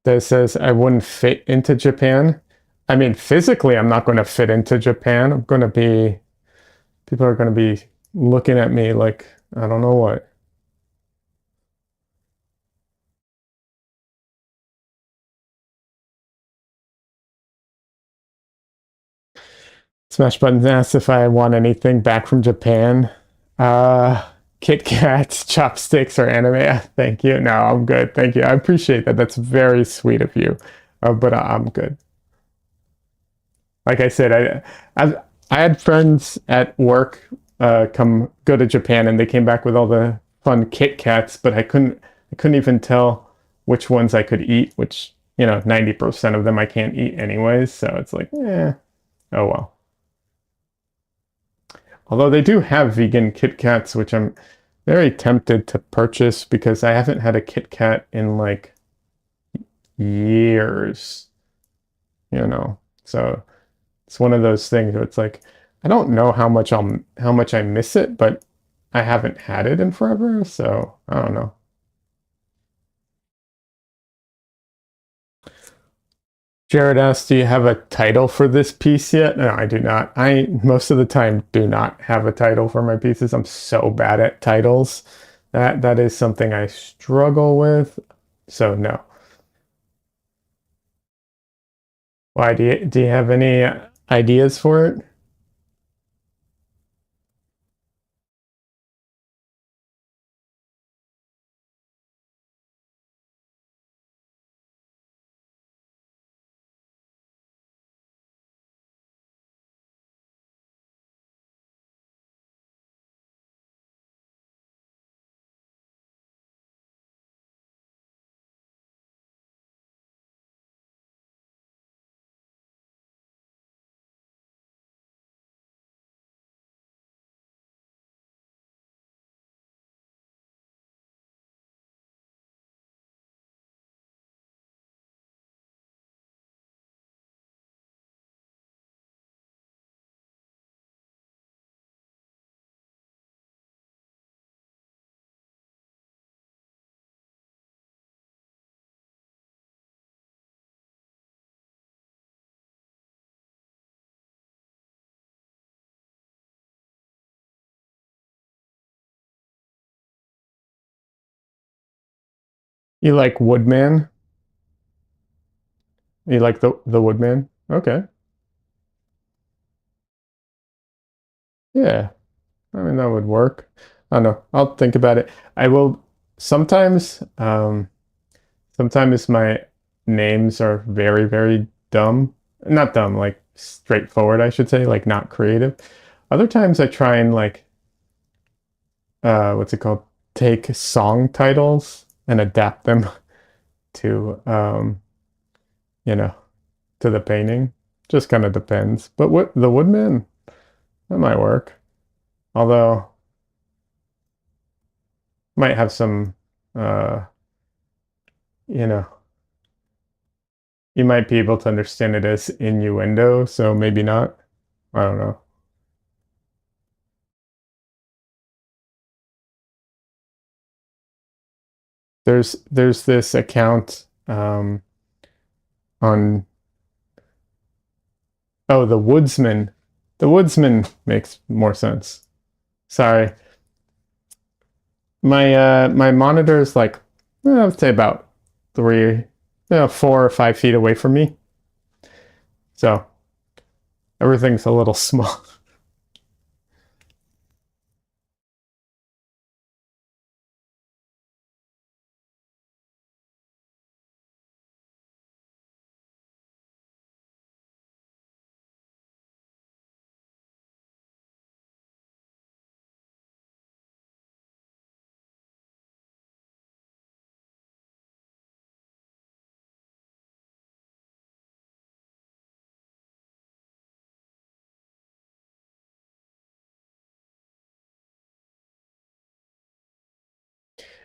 That says I wouldn't fit into Japan. I mean, physically, I'm not going to fit into Japan. People are going to be looking at me like, I don't know what. Smash Button asks if I want anything back from Japan. Uh, Kit Kats, chopsticks, or anime. Thank you. No, I'm good. Thank you. I appreciate that. That's very sweet of you. But I'm good. Like I said, I had friends at work come go to Japan, and they came back with all the fun Kit Kats, but I couldn't even tell which ones I could eat, which 90% of them I can't eat anyways. So it's like, oh well. Although they do have vegan Kit Kats, which I'm very tempted to purchase because I haven't had a Kit Kat in like years, you know. So it's one of those things where it's like I don't know how much I miss it, but I haven't had it in forever, so I don't know. Jared asked, "Do you have a title for this piece yet?" No, I do not. I most of the time do not have a title for my pieces. I'm so bad at titles. That is something I struggle with. So no. Why do you have any ideas for it? You like Woodman? You like the Woodman? Okay. Yeah. I mean that would work. I don't know. I'll think about it. I will sometimes sometimes my names are very, very dumb. Not dumb, like straightforward, I should say, like not creative. Other times I try and like what's it called? Take song titles and adapt them to you know, to the painting. Just kind of depends. But what the Woodman, that might work. Although might have some uh you know, you might be able to understand it as innuendo, so maybe not. I don't know. There's this account on oh the Woodsman. The Woodsman makes more sense. Sorry. My monitor is like I would say about 4 or 5 feet away from me. So everything's a little small.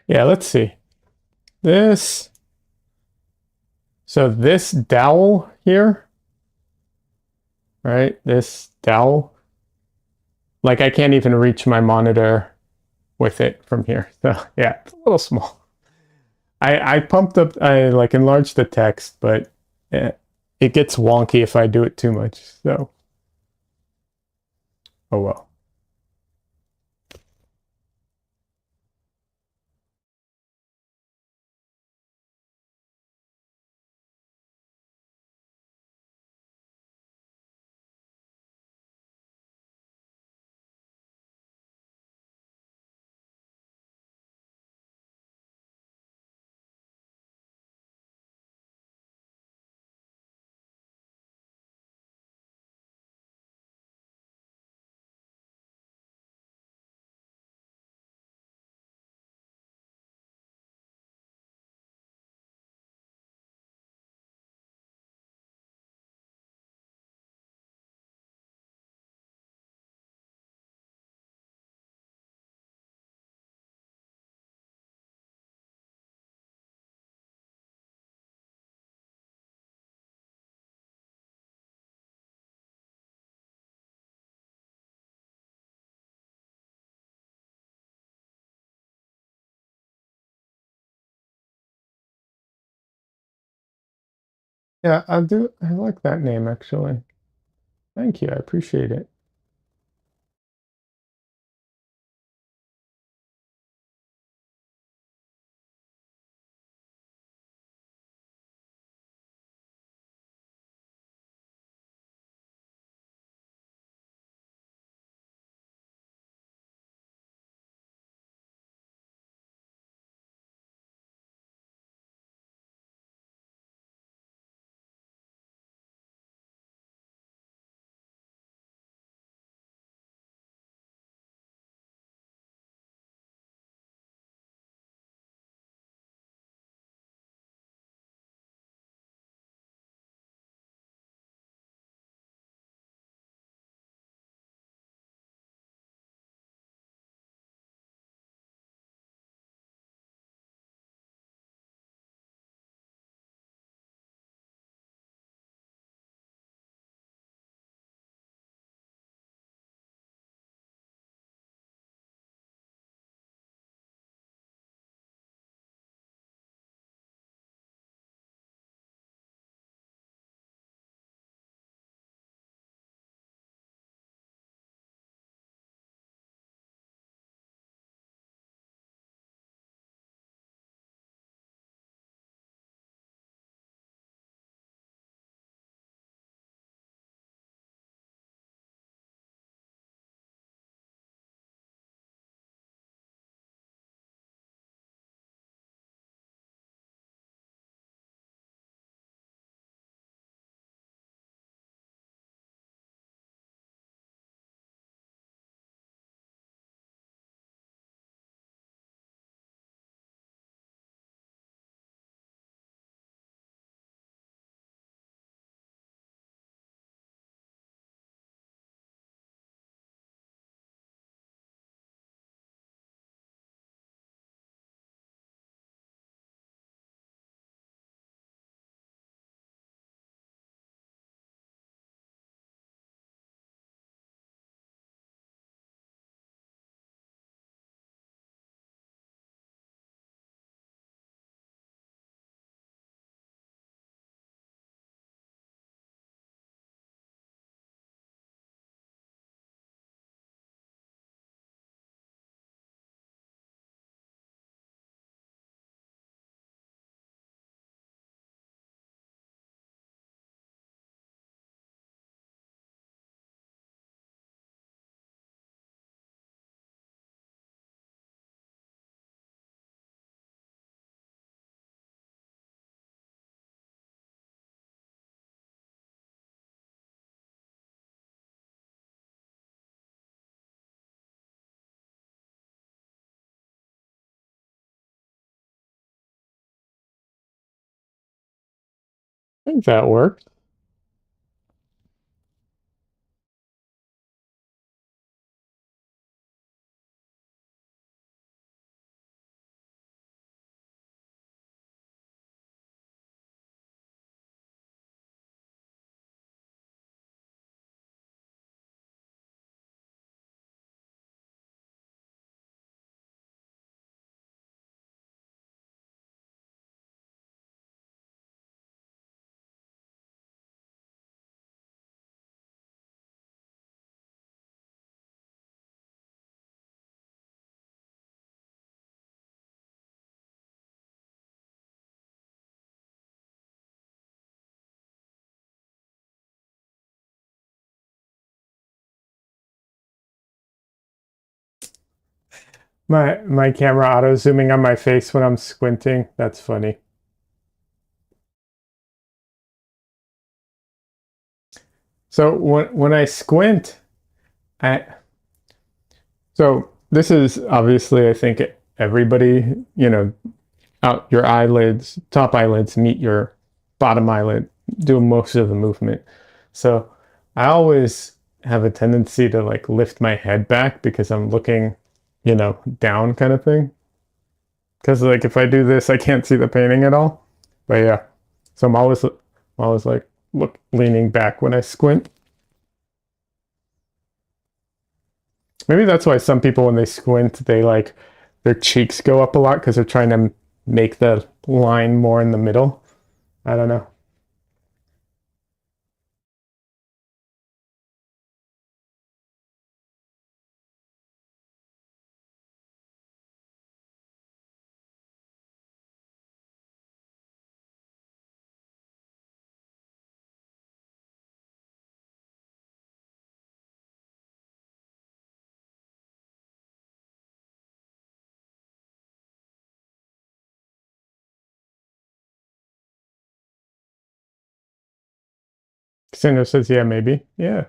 Yeah, let's see. This so this dowel here, right? This dowel, like I can't even reach my monitor with it from here. So yeah, it's a little small. I pumped up, I like enlarged the text, but it gets wonky if I do it too much. So oh well. Yeah, I'll do. I like that name actually. Thank you. I appreciate it. I think that worked. My camera auto zooming on my face when I'm squinting. That's funny. So when I squint, I so this is obviously I think everybody, out your eyelids, top eyelids meet your bottom eyelid, do most of the movement. So I always have a tendency to like lift my head back because I'm looking, down kind of thing. Because like if I do this, I can't see the painting at all. But yeah, so I'm always like look leaning back when I squint. Maybe that's why some people when they squint, they like their cheeks go up a lot because they're trying to make the line more in the middle. I don't know. Cassandra says, yeah, maybe. Yeah.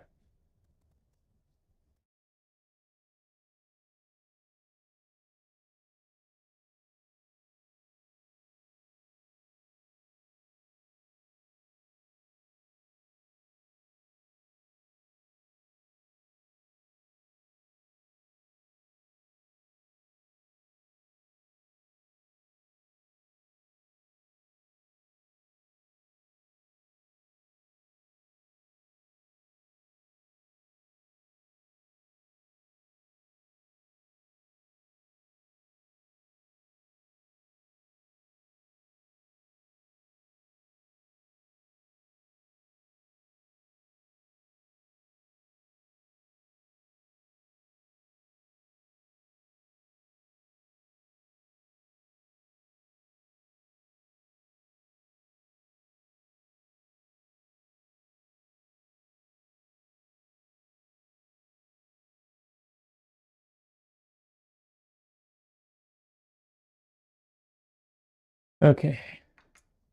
Okay.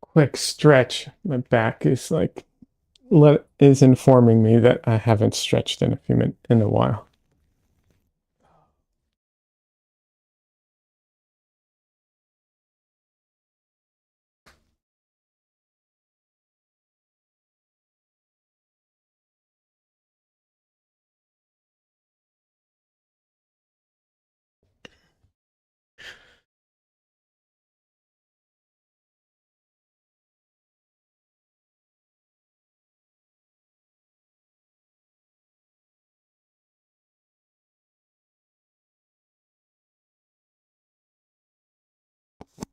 Quick stretch. My back is like is informing me that I haven't stretched in a while.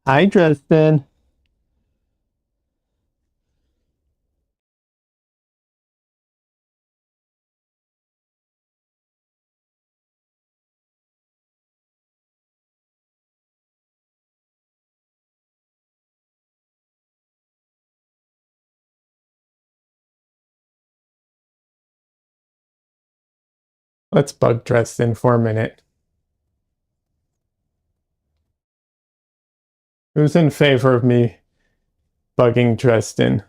Hi, Dresden. Let's bug Dresden for a minute. Who's in favor of me bugging Dresden?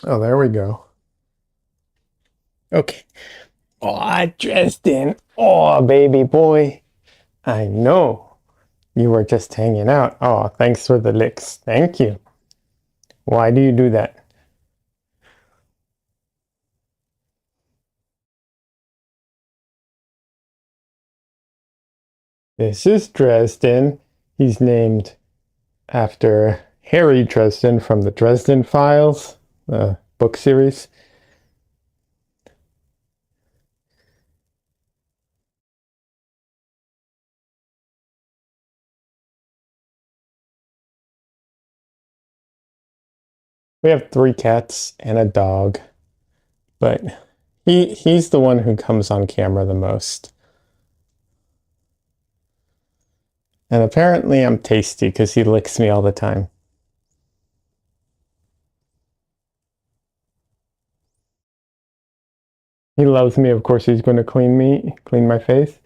Oh, there we go. Okay. Oh, Dresden. Oh, baby boy. I know. You were just hanging out. Oh, thanks for the licks. Thank you. Why do you do that? This is Dresden. He's named after Harry Dresden from the Dresden Files, the book series. We have 3 cats and a dog, but he's the one who comes on camera the most. And apparently I'm tasty because he licks me all the time. He loves me, of course he's going to clean my face.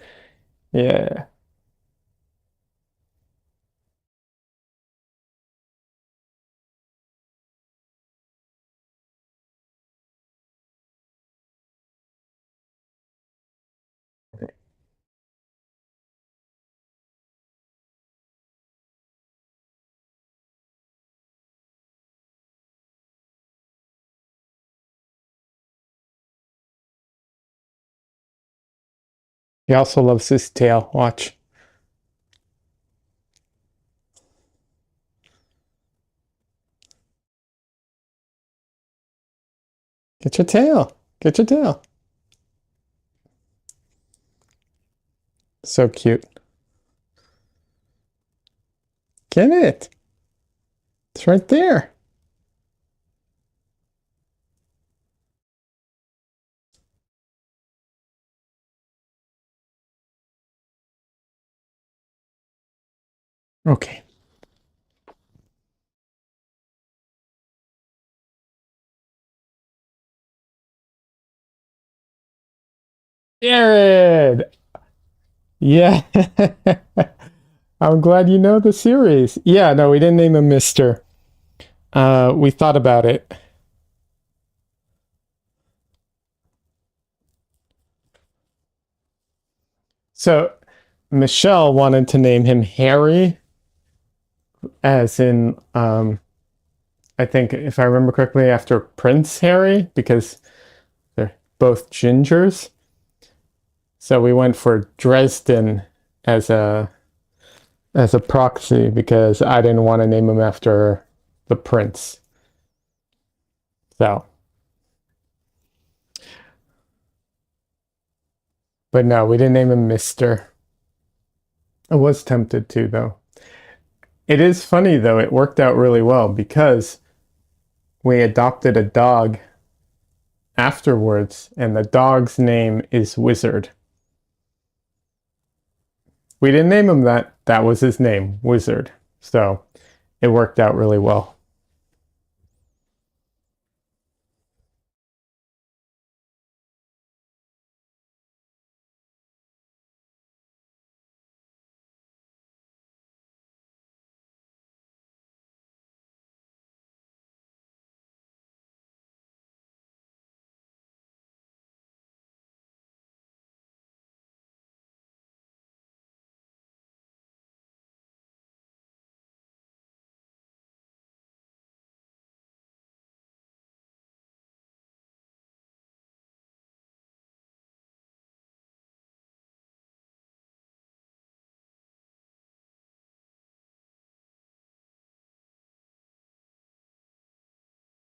Yeah. He also loves his tail. Watch. Get your tail. Get your tail. So cute. Get it. It's right there. Okay. Jared! Yeah. I'm glad you know the series. Yeah, no, we didn't name him Mister. We thought about it. So Michelle wanted to name him Harry, as in, I think, if I remember correctly, after Prince Harry, because they're both gingers. So we went for Dresden as a proxy because I didn't want to name him after the prince. So, but no, we didn't name him Mister. I was tempted to, though. It is funny, though. It worked out really well because we adopted a dog afterwards, and the dog's name is Wizard. We didn't name him that. That was his name, Wizard. So it worked out really well.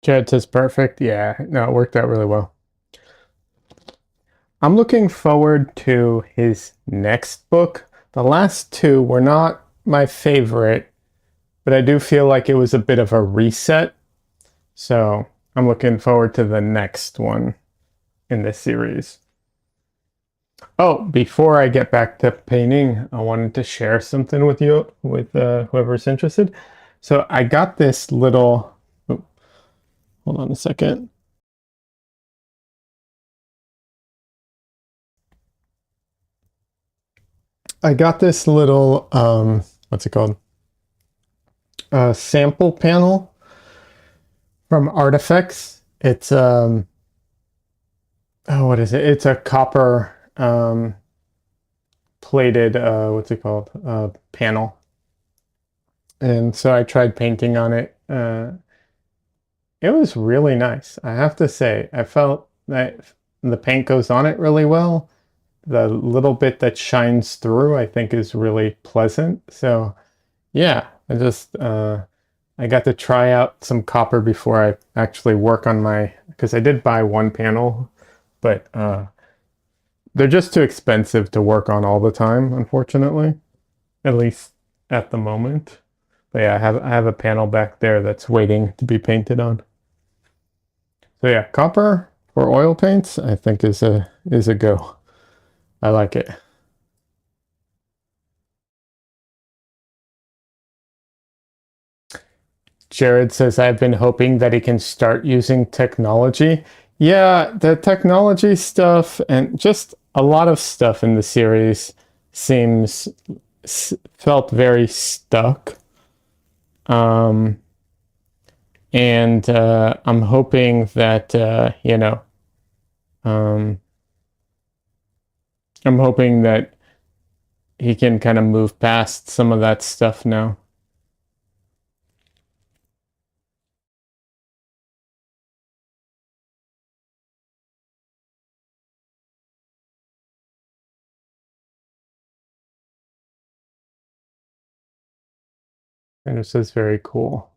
Jared says perfect. Yeah, no, it worked out really well. I'm looking forward to his next book. The last two were not my favorite, but I do feel like it was a bit of a reset. So I'm looking forward to the next one in this series. Oh, before I get back to painting, I wanted to share something with you, with whoever's interested. So I got this little, oh, hold on a second. I got this little, what's it called? Sample panel from Artifacts. It's, oh, what is it? It's a copper plated, what's it called? Panel. And so I tried painting on it. It was really nice. I have to say, I felt that the paint goes on it really well. The little bit that shines through, I think, is really pleasant. So yeah, I got to try out some copper before I actually work on my, because I did buy one panel, but they're just too expensive to work on all the time, unfortunately, at least at the moment. But yeah, I have a panel back there that's waiting to be painted on. So yeah, copper for oil paints, I think is a go. I like it. Jared says I've been hoping that he can start using technology. Yeah, the technology stuff and just a lot of stuff in the series seems felt very stuck. Um, and I'm hoping that um, I'm hoping that he can kind of move past some of that stuff now. And it says very cool.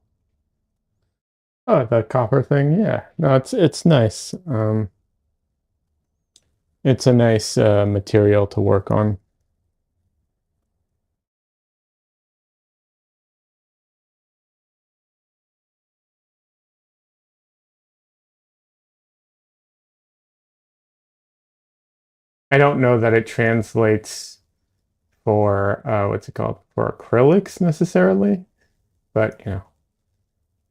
Oh, the copper thing, yeah. No, it's nice. It's a nice material to work on. I don't know that it translates for what's it called? For acrylics necessarily, but you know,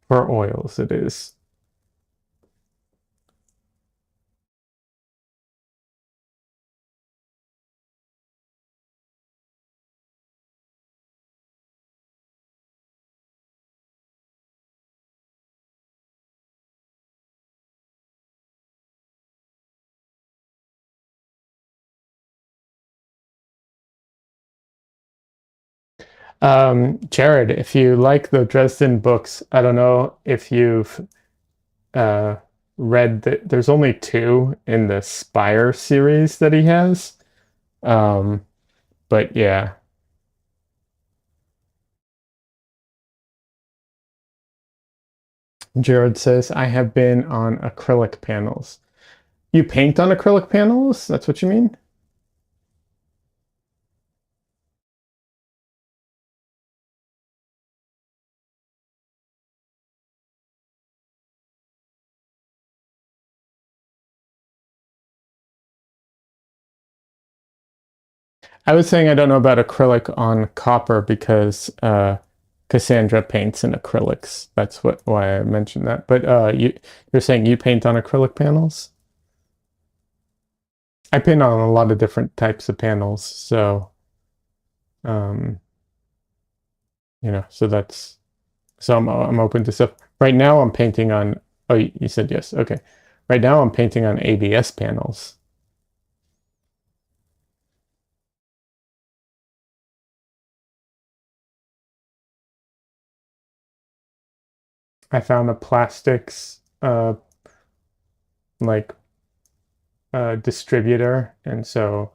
for oils it is. Jared, if you like the Dresden books, I don't know if you've uh, read that there's only two in the Spire series that he has. Um, but yeah, Jared says, I have been on acrylic panels. You paint on acrylic panels? That's what you mean? I was saying I don't know about acrylic on copper because Cassandra paints in acrylics. That's what why I mentioned that. But you're saying you paint on acrylic panels? I paint on a lot of different types of panels, so um, so that's so I'm open to stuff. Right now I'm painting on. Oh, you said yes. Okay. Right now I'm painting on ABS panels. I found a plastics like distributor, and so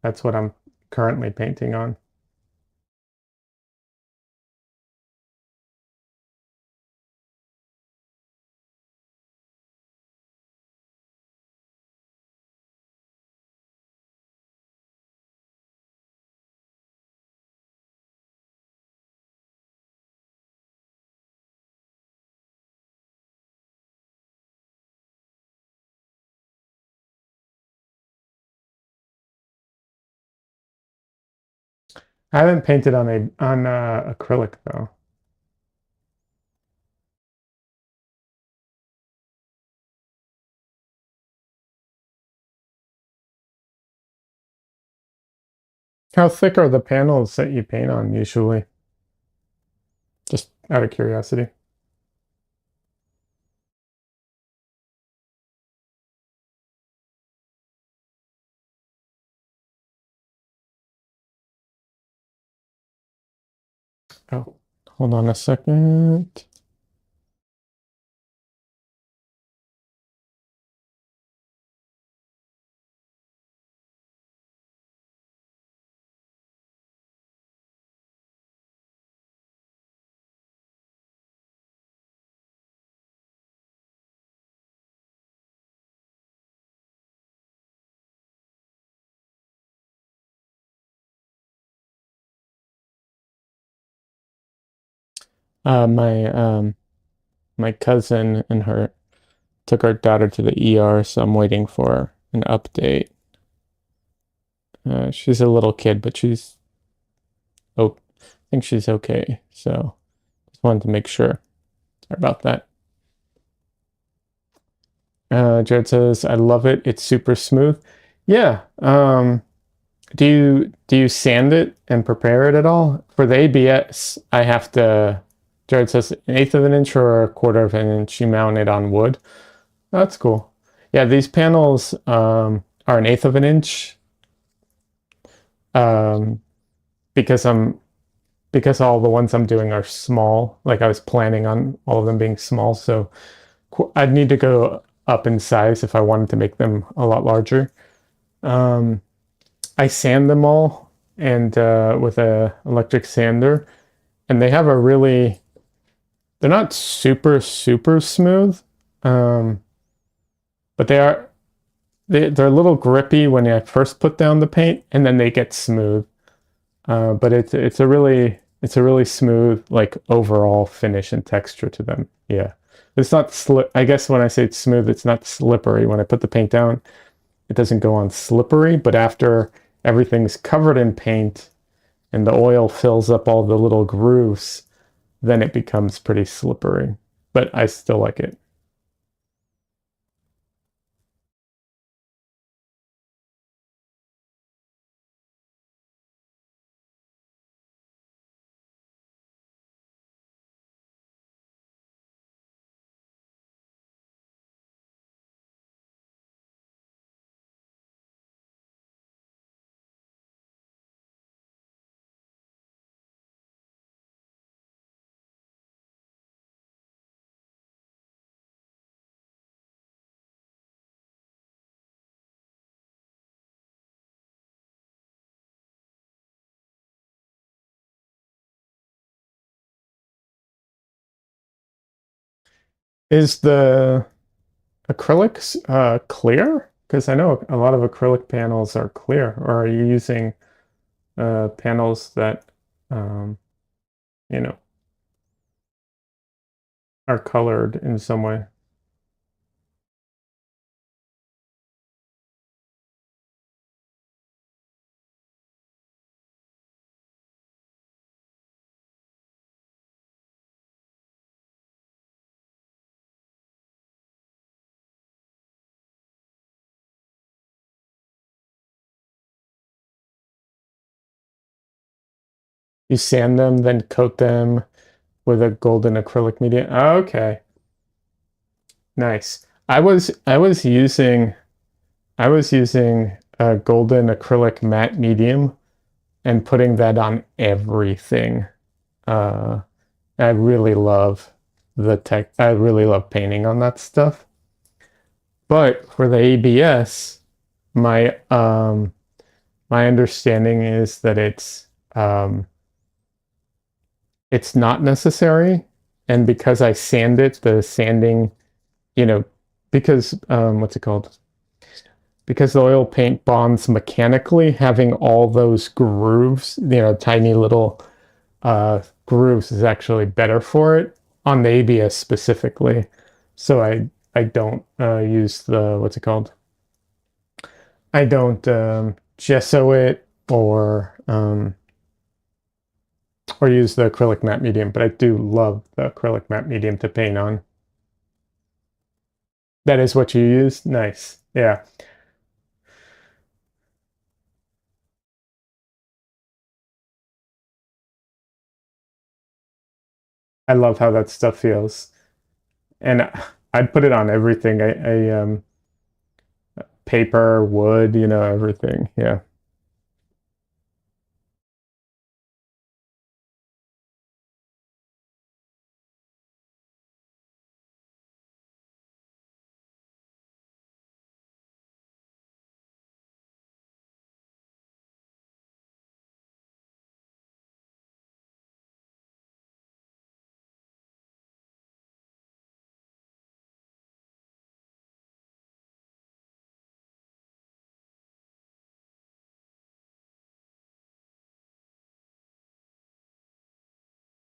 that's what I'm currently painting on. I haven't painted on a on acrylic though. How thick are the panels that you paint on usually? Just out of curiosity. Oh, hold on a second. My cousin and her took our daughter to the ER, so I'm waiting for an update. She's a little kid, but oh, I think she's okay. So just wanted to make sure about that. Jared says, "I love it. It's super smooth." Yeah. Do you sand it and prepare it at all? For the ABS, I have to. Jared says an eighth of an inch or a quarter of an inch. You mount it on wood. That's cool. Yeah, these panels are an eighth of an inch um, because because all the ones I'm doing are small. Like I was planning on all of them being small, so I'd need to go up in size if I wanted to make them a lot larger. Um, I sand them all and with a electric sander, and they have a really they're not super smooth, um, but they're a little grippy when I first put down the paint, and then they get smooth. But it's a really smooth like overall finish and texture to them. Yeah, it's not slip. I guess when I say it's smooth, it's not slippery. When I put the paint down, it doesn't go on slippery. But after everything's covered in paint, and the oil fills up all the little grooves, then it becomes pretty slippery. But I still like it. Is the acrylics clear? Because I know a lot of acrylic panels are clear. Or are you using panels that um, you know, are colored in some way? You sand them, then coat them with a golden acrylic medium. Oh, okay, nice. I was using a golden acrylic matte medium and putting that on everything. Uh, I really love the tech. I really love painting on that stuff. But for the ABS, my my understanding is that it's not necessary, and because I sand it, the sanding, you know, because what's it called? Because the oil paint bonds mechanically, having all those grooves, tiny little grooves is actually better for it on the ABS specifically. So I don't use the what's it called? I don't gesso it or use the acrylic matte medium, but I do love the acrylic matte medium to paint on. That is what you use? Nice. Yeah. I love how that stuff feels. And I'd put it on everything. Paper, wood, everything. Yeah.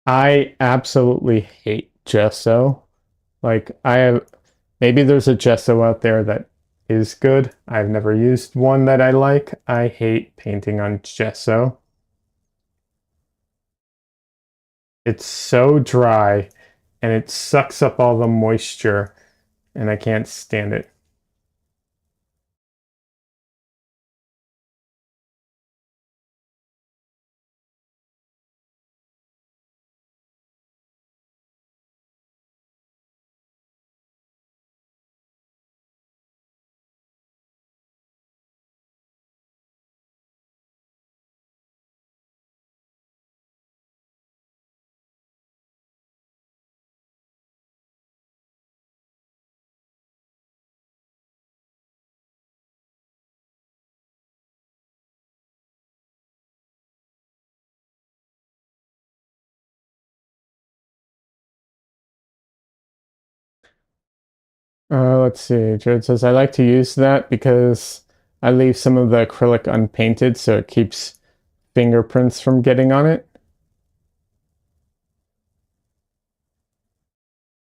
I absolutely hate gesso. Like I have maybe there's a gesso out there that is good. I've never used one that I like. I hate painting on gesso. It's so dry and it sucks up all the moisture and I can't stand it. Let's see. Jared says I like to use that because I leave some of the acrylic unpainted so it keeps fingerprints from getting on it.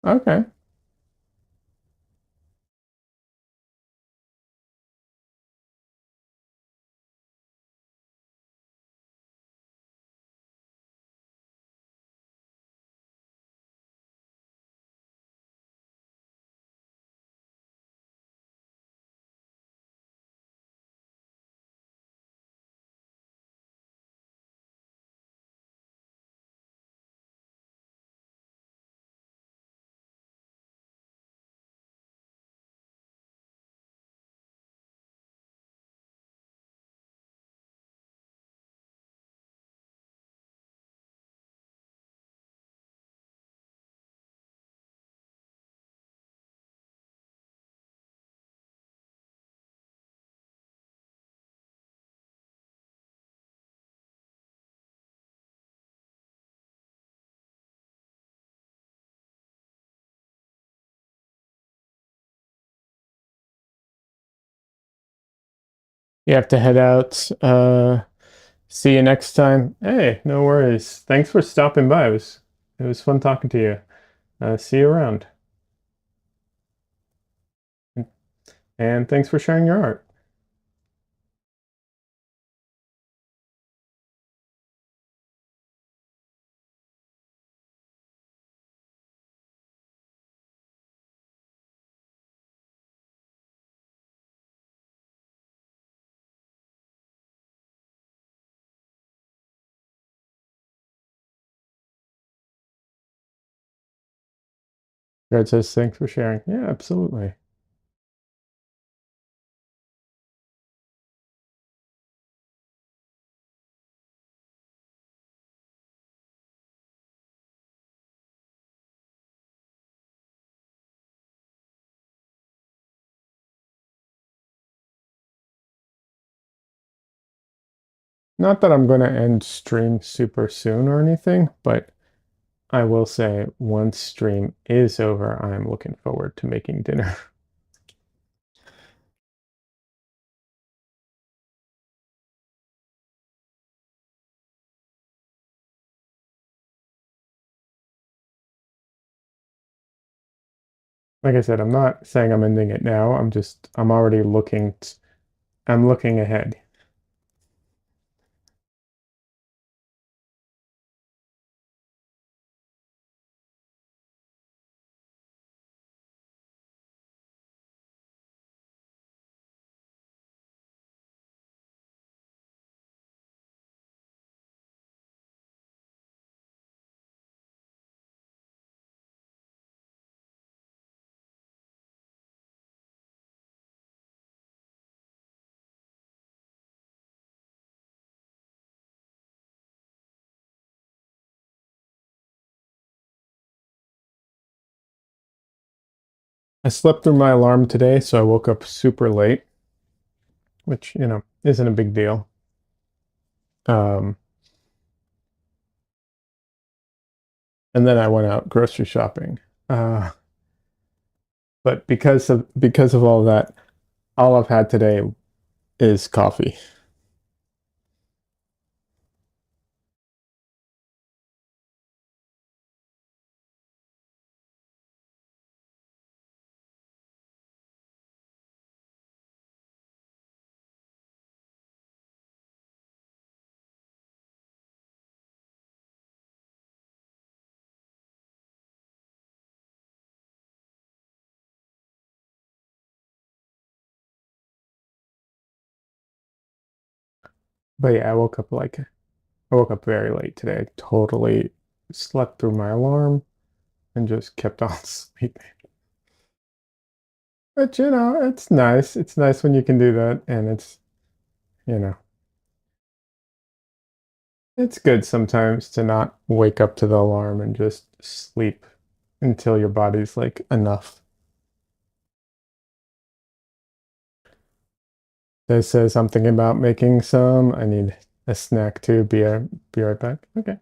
Okay. You have to head out. See you next time. Hey, no worries. Thanks for stopping by. It was fun talking to you. See you around. And thanks for sharing your art. Greg says thanks for sharing. Yeah, absolutely. Not that I'm going to end stream super soon or anything, but I will say once stream is over, I'm looking forward to making dinner. Like I said, I'm not saying I'm ending it now. I'm already I'm looking ahead. I slept through my alarm today, so I woke up super late, which, isn't a big deal. Um, and then I went out grocery shopping. Uh, but because of all that, all I've had today is coffee. But yeah, I woke up very late today. I totally slept through my alarm and just kept on sleeping. But it's nice. It's nice when you can do that, and you know, it's good sometimes to not wake up to the alarm and just sleep until your body's like enough. They say something about making some. I need a snack too. Be right back. Okay.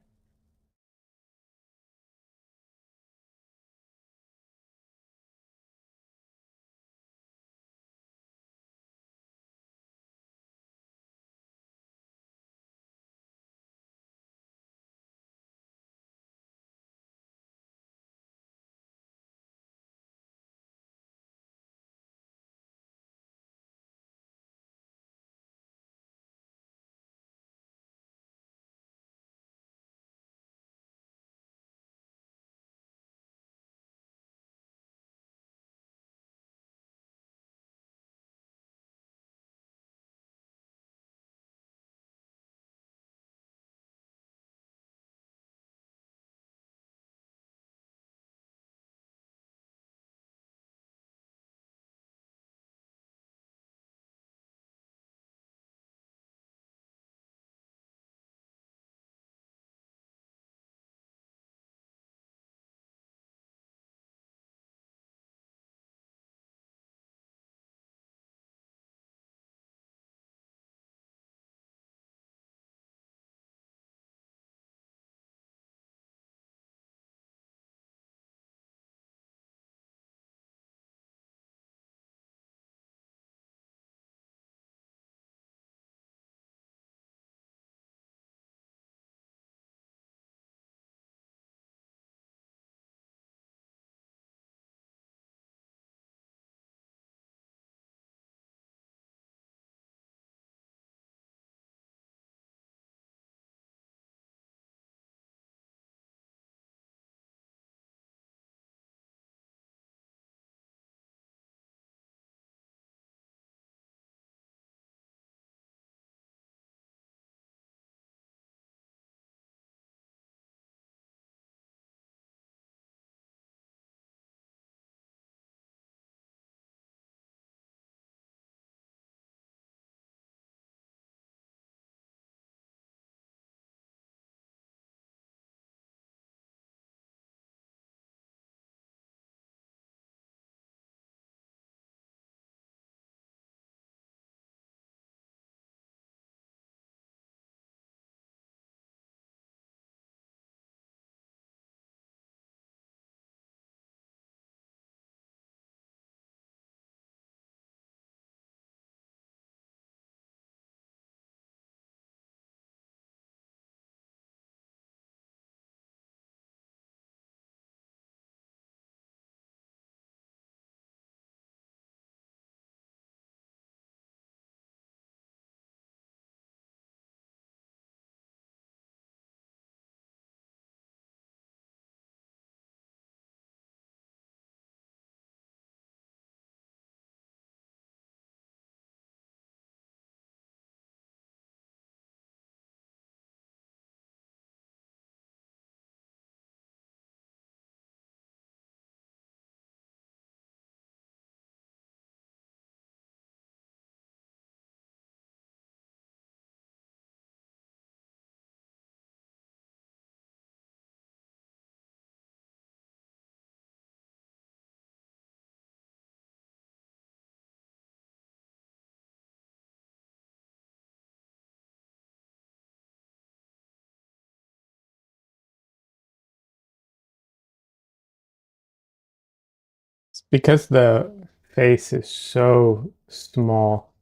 because the face is so small,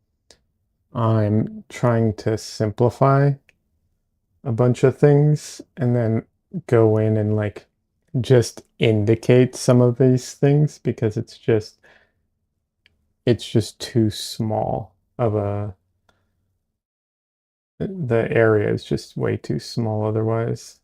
I'm trying to simplify a bunch of things and then go in and like just indicate some of these things because it's just too small of a the area is just way too small otherwise.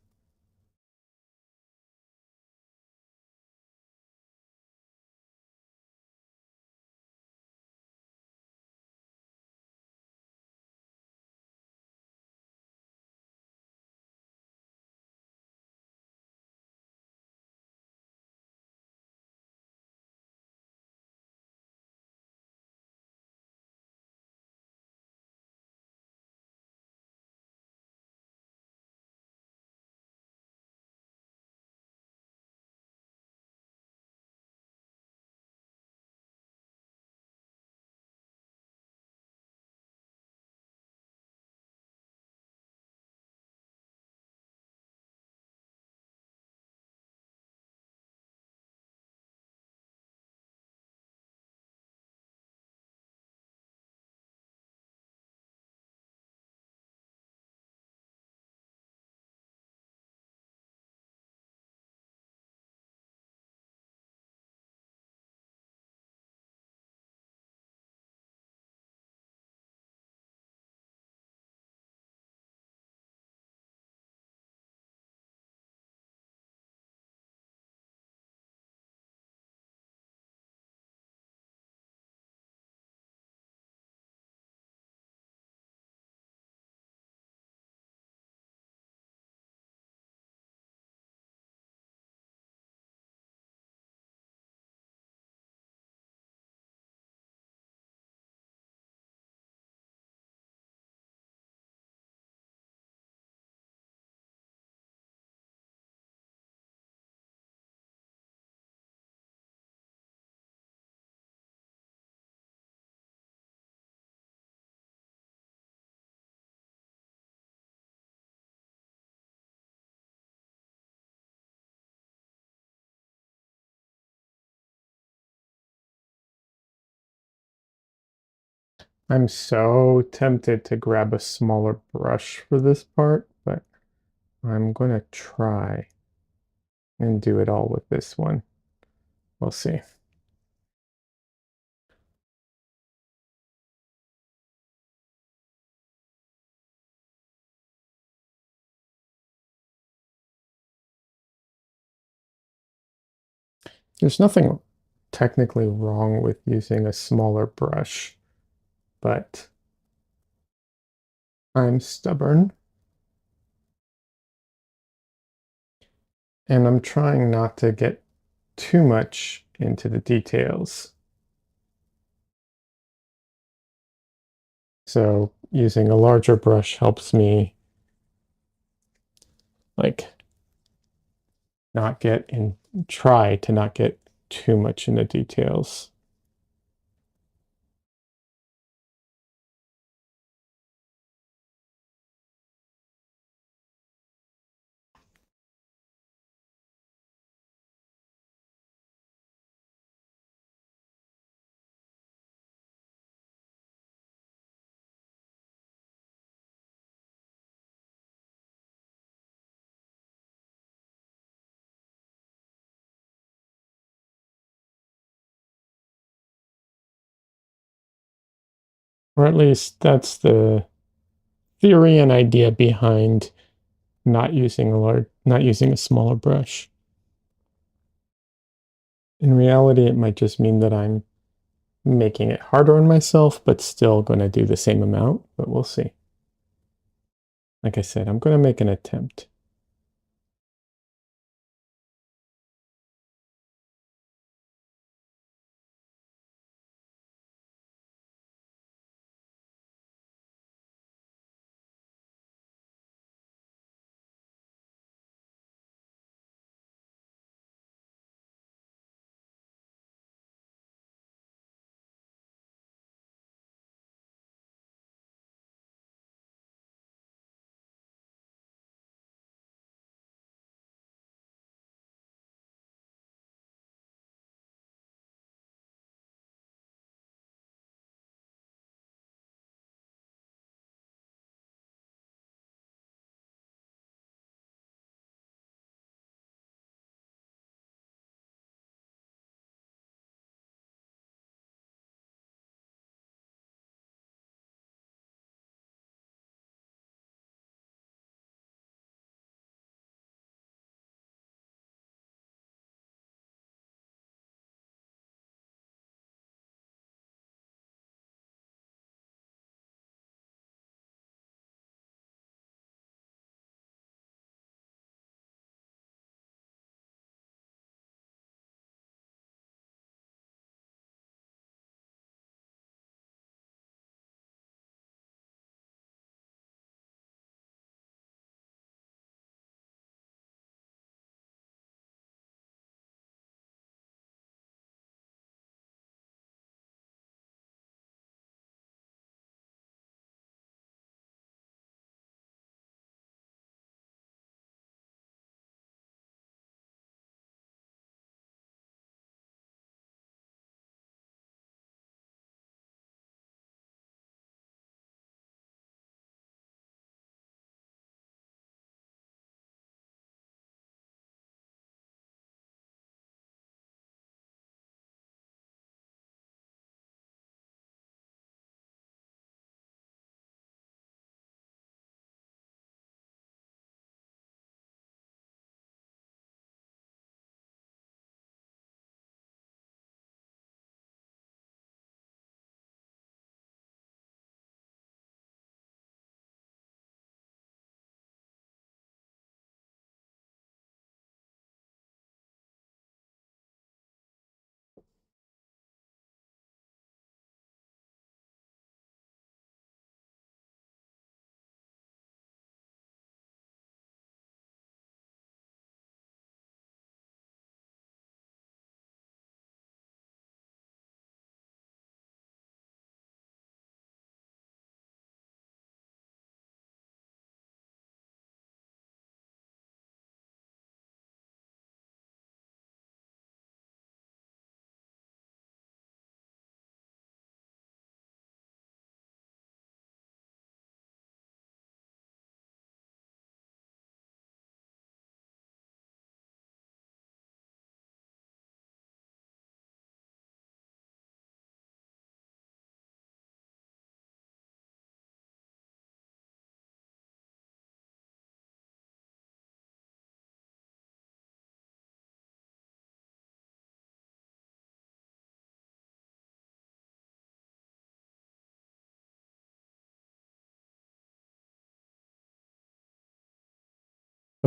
I'm so tempted to grab a smaller brush for this part, but I'm gonna try and do it all with this one. We'll see. There's nothing technically wrong with using a smaller brush, but I'm stubborn and I'm trying not to get too much into the details. So using a larger brush helps me like not get in, try to not get too much into details. Or at least that's the theory and idea behind not using a smaller brush. In reality, it might just mean that I'm making it harder on myself, but still going to do the same amount, but we'll see. Like I said, I'm going to make an attempt.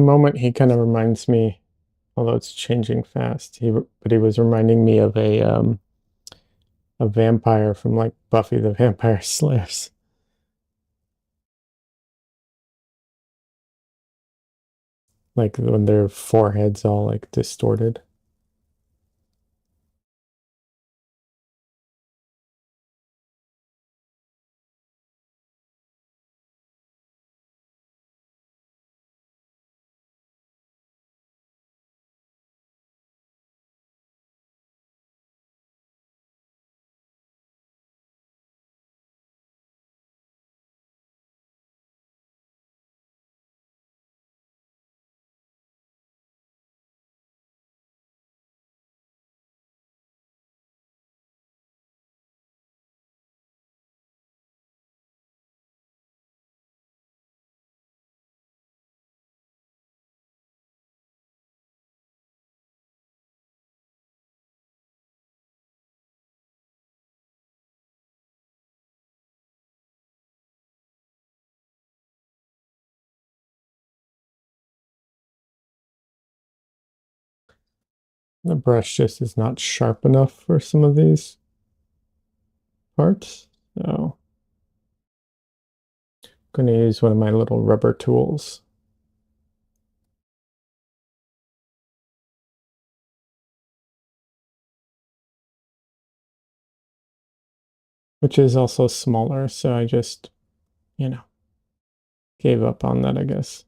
the moment he kind of reminds me, although it's changing fast, but he was reminding me of a vampire from like Buffy the Vampire Slayers. Like when their foreheads all like distorted. The brush just is not sharp enough for some of these parts. So I'm going to use one of my little rubber tools. Which is also smaller, so I just, you know, gave up on that, I guess.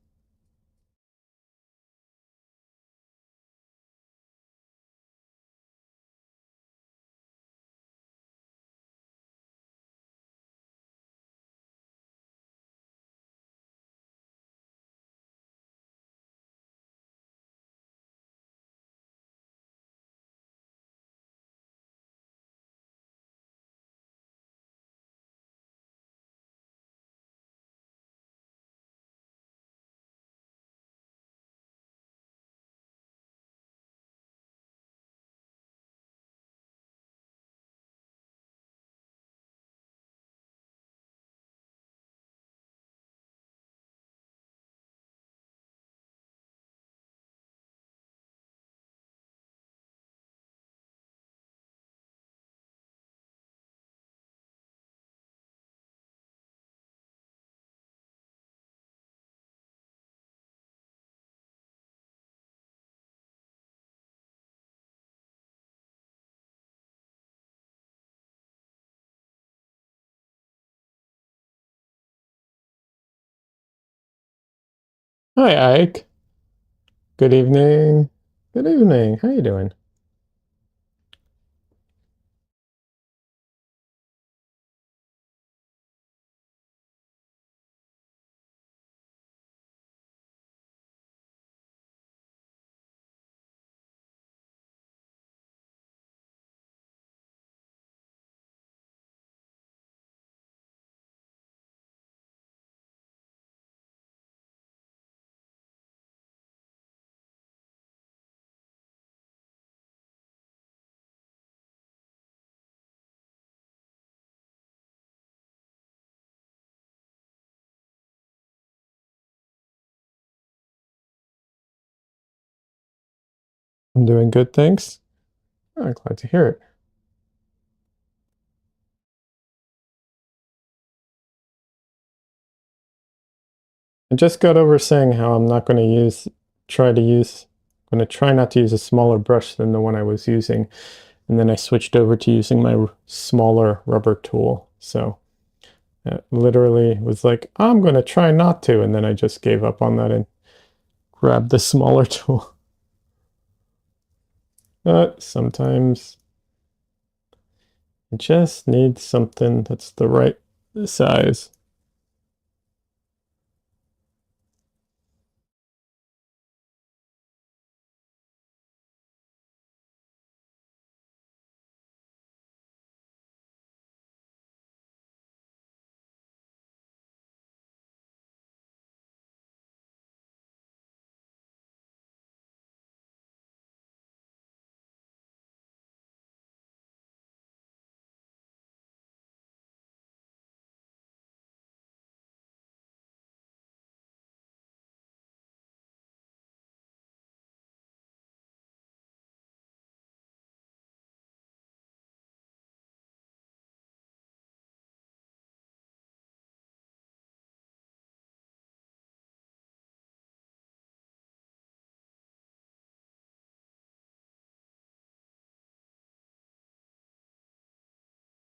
Hi, Ike. Good evening. Good evening. How you doing? I'm doing good, thanks. Oh, glad to hear it. I just got over saying how I'm not going to I'm going to try not to use a smaller brush than the one I was using. And then I switched over to using my smaller rubber tool. So it literally was like, I'm going to try not to. And then I just gave up on that and grabbed the smaller tool. But sometimes you just need something that's the right size.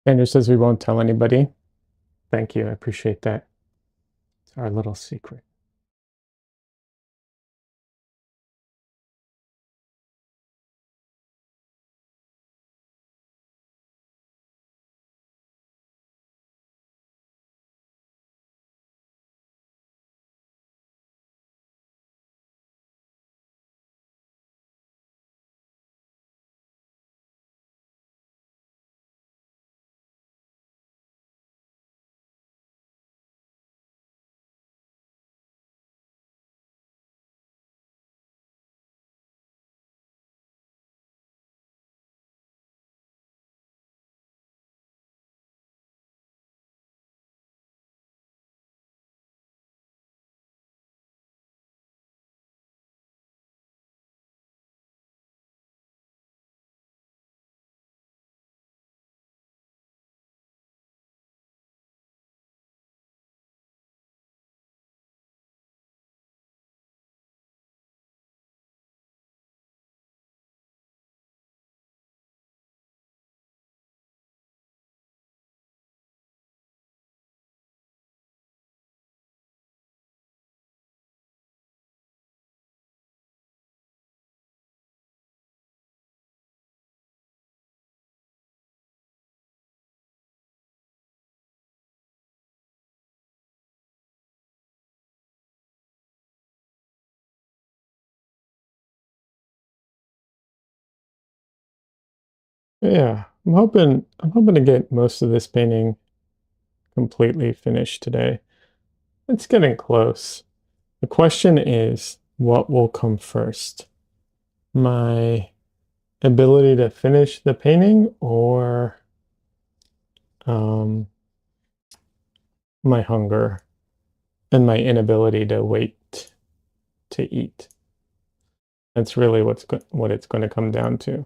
Andrew says we won't tell anybody. Thank you. I appreciate that. It's our little secret. Yeah, I'm hoping to get most of this painting completely finished today. It's getting close. The question is, what will come first? My ability to finish the painting or um, my hunger and my inability to wait to eat? That's really what it's going to come down to.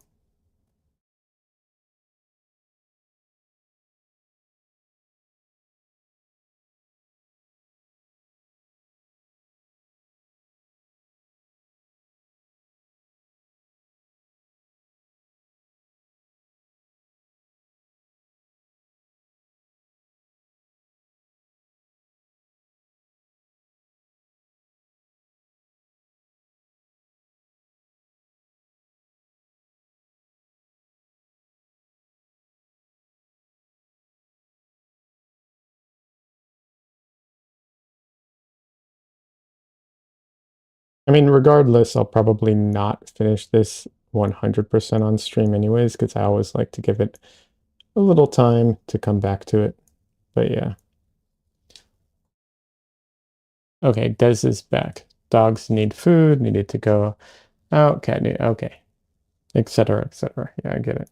I mean, regardless, I'll probably not finish this 100% on stream anyways, because I always like to give it a little time to come back to it. But yeah. Okay, Des is back. Dogs need food, needed to go out, cat need, okay, etc., etc. Yeah, I get it.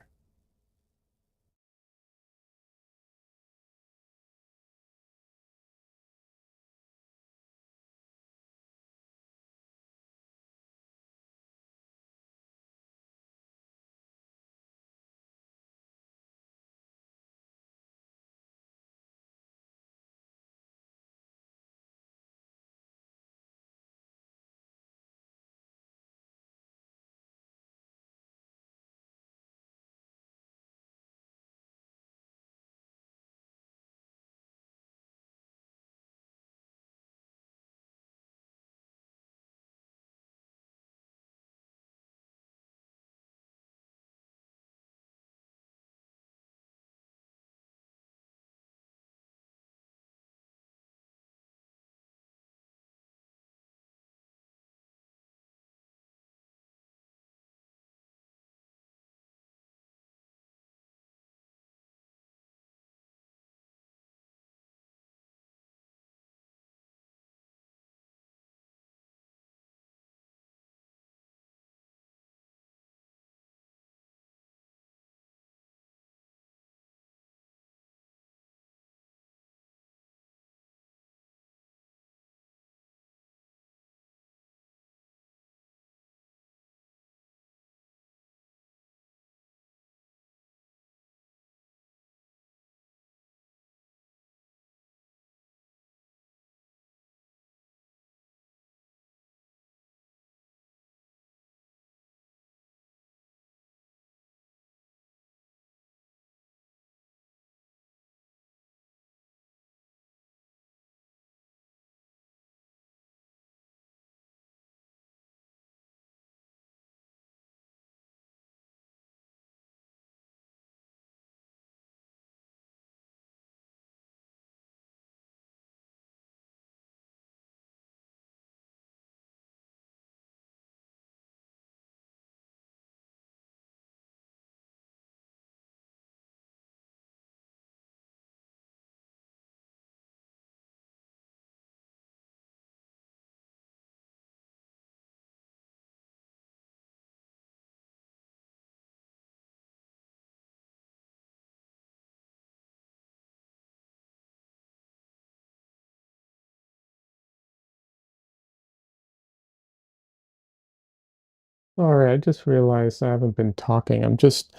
Sorry, I just realized I haven't been talking. I'm just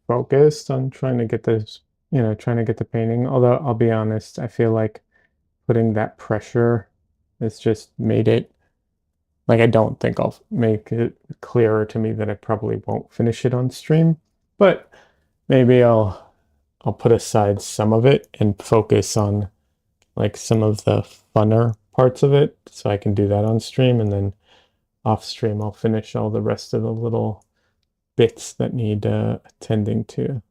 focused on trying to get this, trying to get the painting. Although I'll be honest, I feel like putting that pressure has just made it like I don't think I'll make it clearer to me that I probably won't finish it on stream. But maybe I'll put aside some of it and focus on like some of the funner parts of it so I can do that on stream, and then off stream I'll finish all the rest of the little bits that need attending to.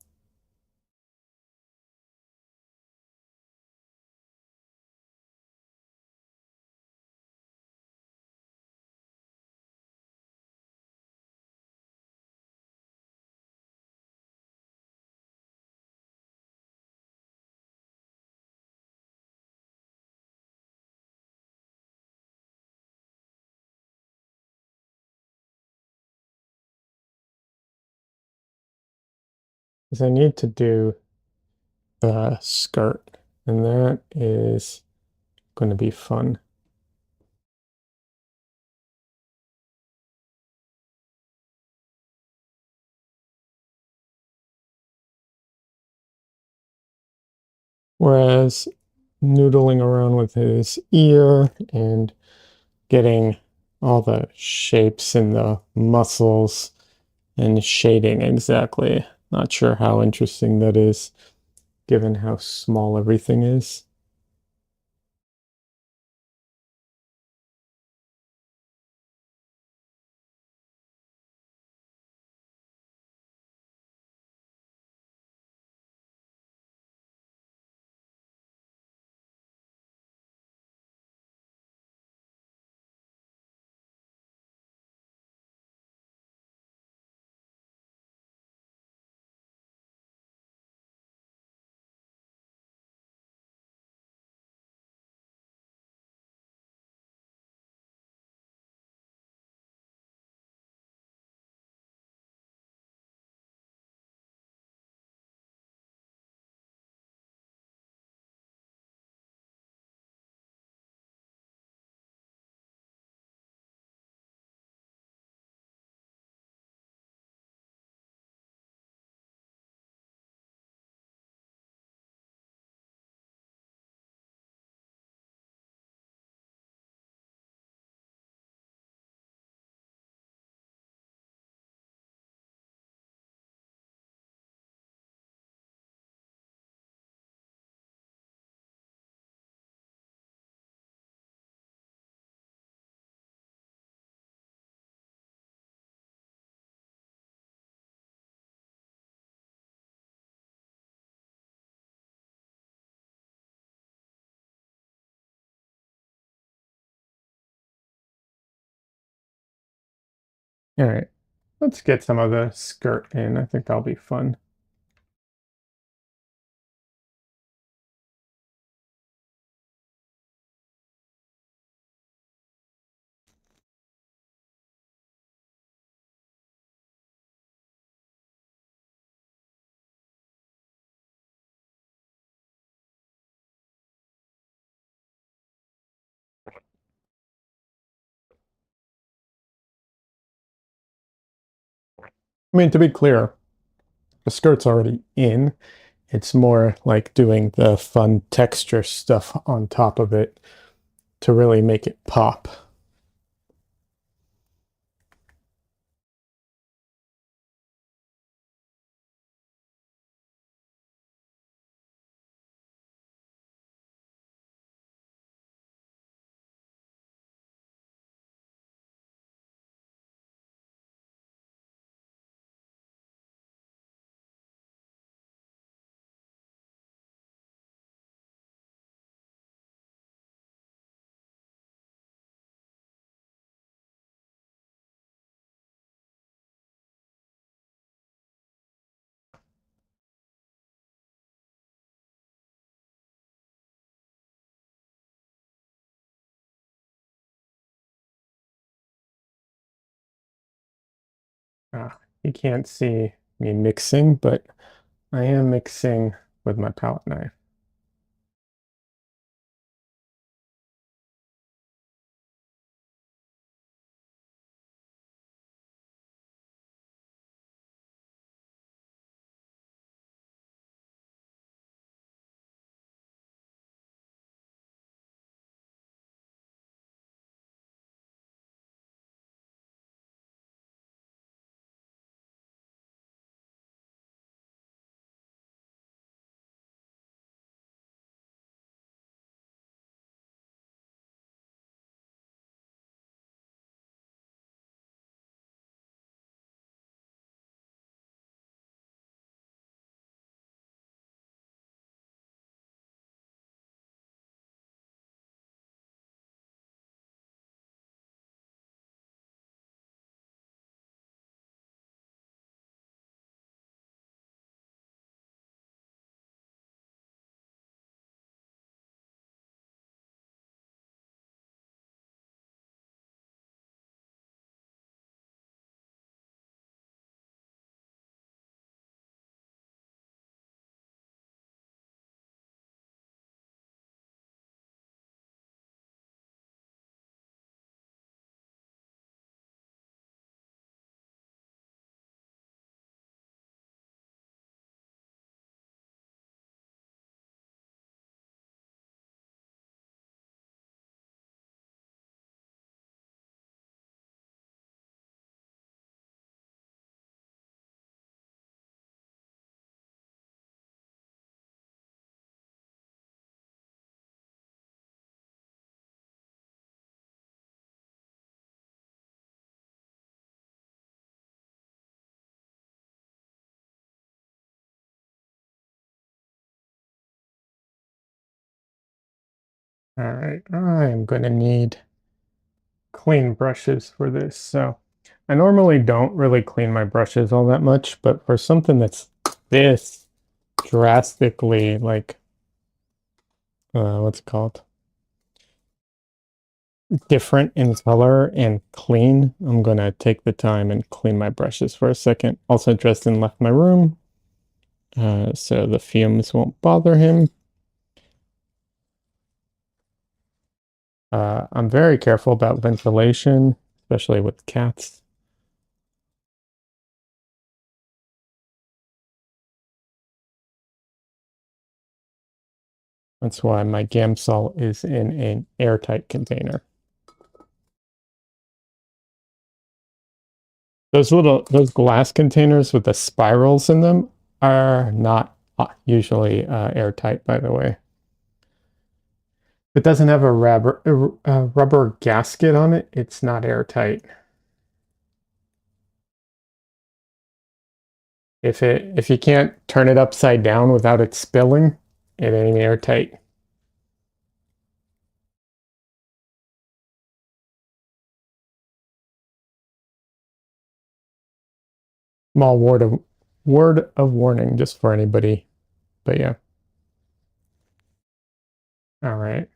Because I need to do the skirt, and that is going to be fun. Whereas noodling around with his ear and getting all the shapes and the muscles and shading exactly. Not sure how interesting that is, given how small everything is. All right, let's get some of the skirt in. I think that'll be fun. I mean, to be clear, the skirt's already in. It's more like doing the fun texture stuff on top of it to really make it pop. You can't see me mixing, but I am mixing with my palette knife. All right, I am going to need clean brushes for this. So I normally don't really clean my brushes all that much, but for something that's this drastically like, what's it called? Different in color and clean, I'm going to take the time and clean my brushes for a second. Also, Dresden left my room, so the fumes won't bother him. I'm very careful about ventilation, especially with cats. That's why my Gamsol is in an airtight container. Those glass containers with the spirals in them are not usually airtight, by the way. If it doesn't have a rubber gasket on it, it's not airtight. If you can't turn it upside down without it spilling, it ain't airtight. Small word of warning just for anybody. But yeah. All right.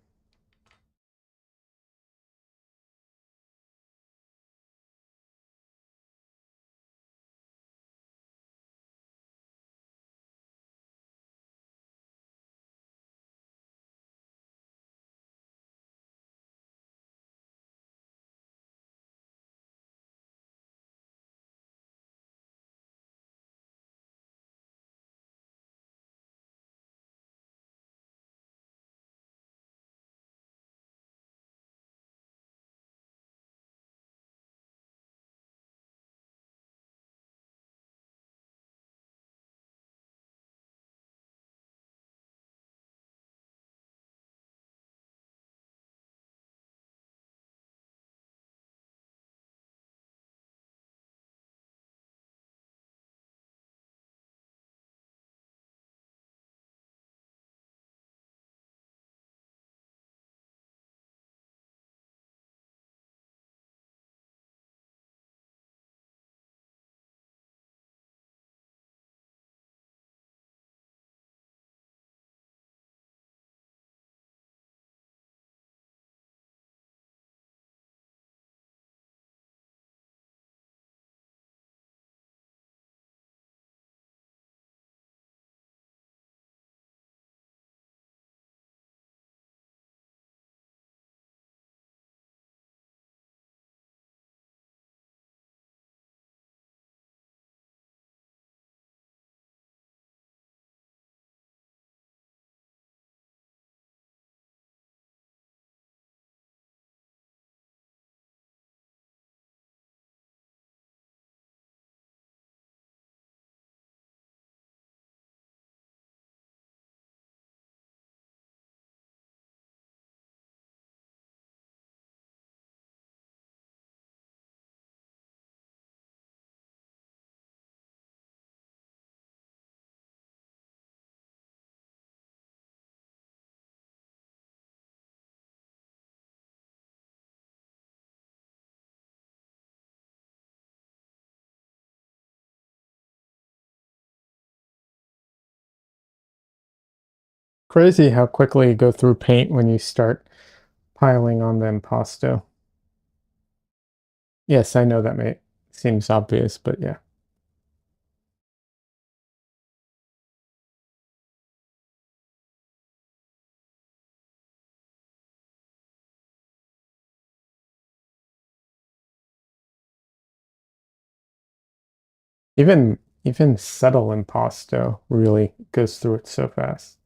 Crazy how quickly you go through paint when you start piling on the impasto. Yes, I know that may seems obvious, but yeah. Even even subtle impasto really goes through it so fast.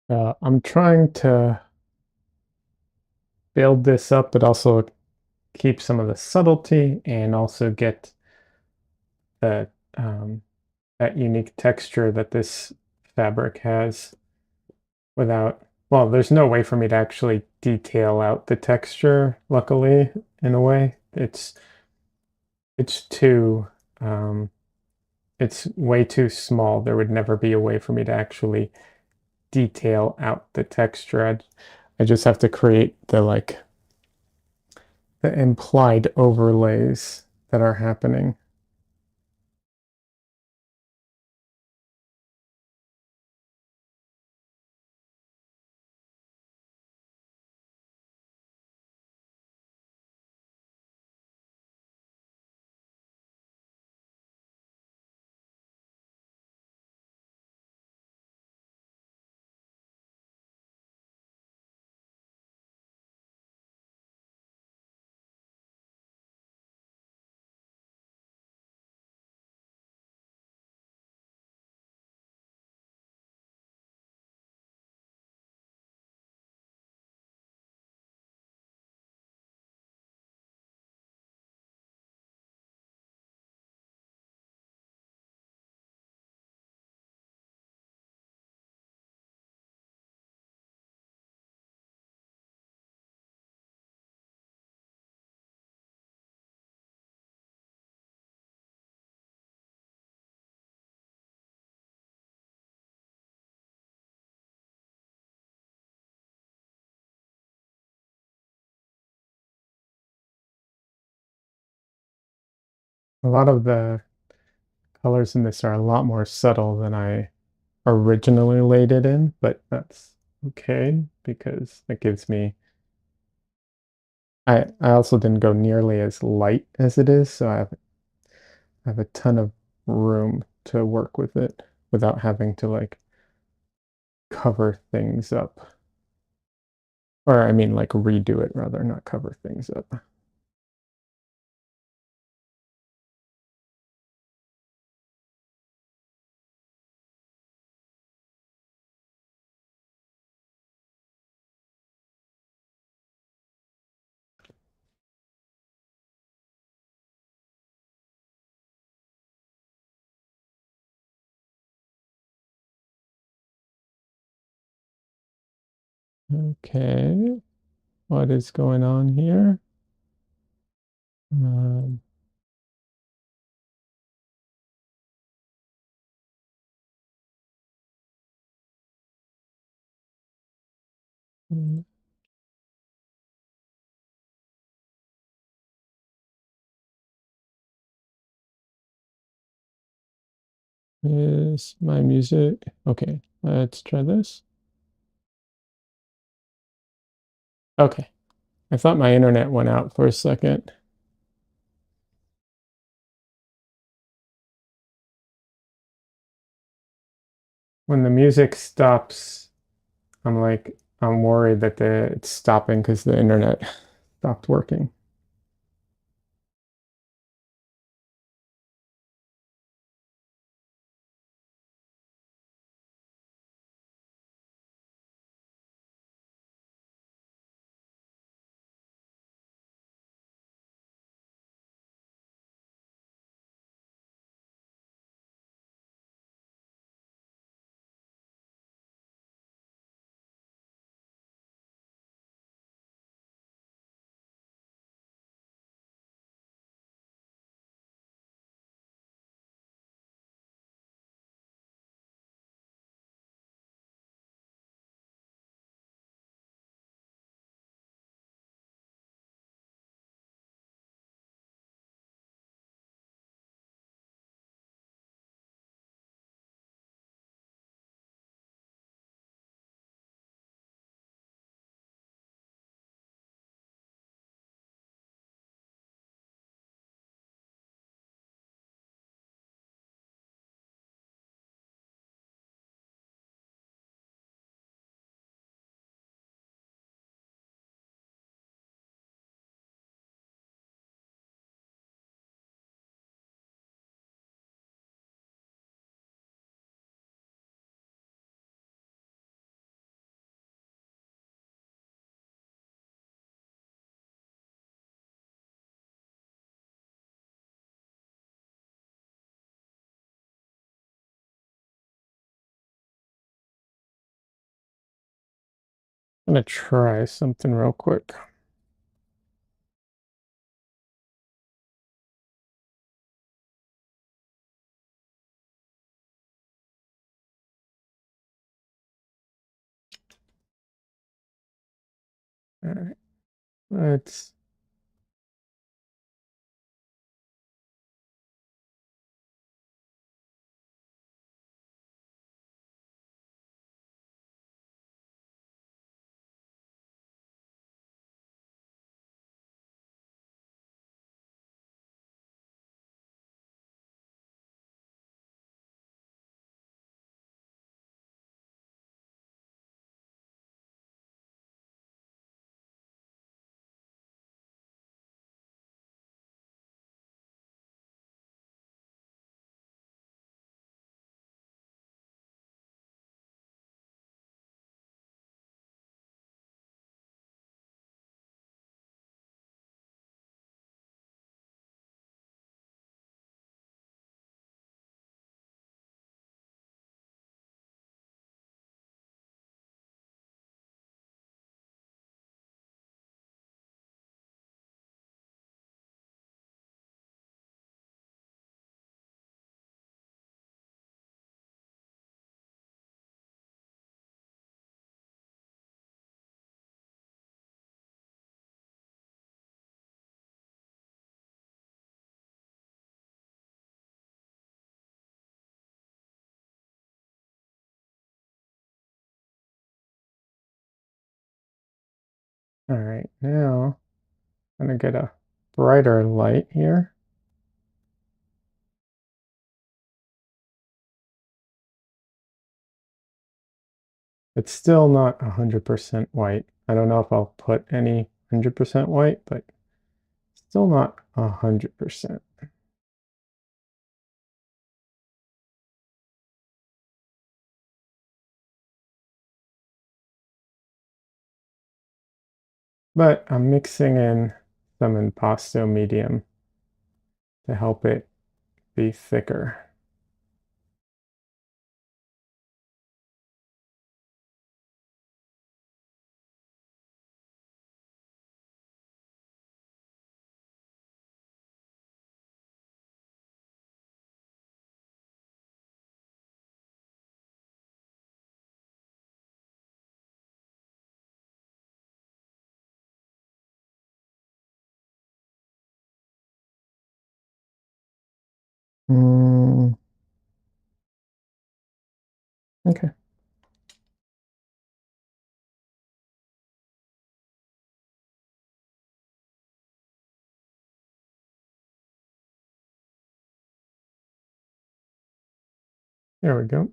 I'm trying to build this up, but also keep some of the subtlety and also get that that unique texture that this fabric has without, well, there's no way for me to actually detail out the texture, luckily, in a way. It's too um, it's way too small. There would never be a way for me to actually detail out the texture. I just have to create the implied overlays that are happening. A lot of the colors in this are a lot more subtle than I originally laid it in, but that's okay because it gives me I also didn't go nearly as light as it is, so I have a ton of room to work with it without having to like cover things up. Or I mean like redo it rather, not cover things up. Okay, what is going on here? Um, is my music? Okay, let's try this. Okay, I thought my internet went out for a second. When the music stops, I'm worried that it's stopping because the internet stopped working. I'm gonna try something real quick. All right, let's. All right, now I'm gonna get a brighter light here. It's still not 100% white. I don't know if I'll put any 100% white, but still not 100%. But I'm mixing in some impasto medium to help it be thicker. Mm, okay. There we go.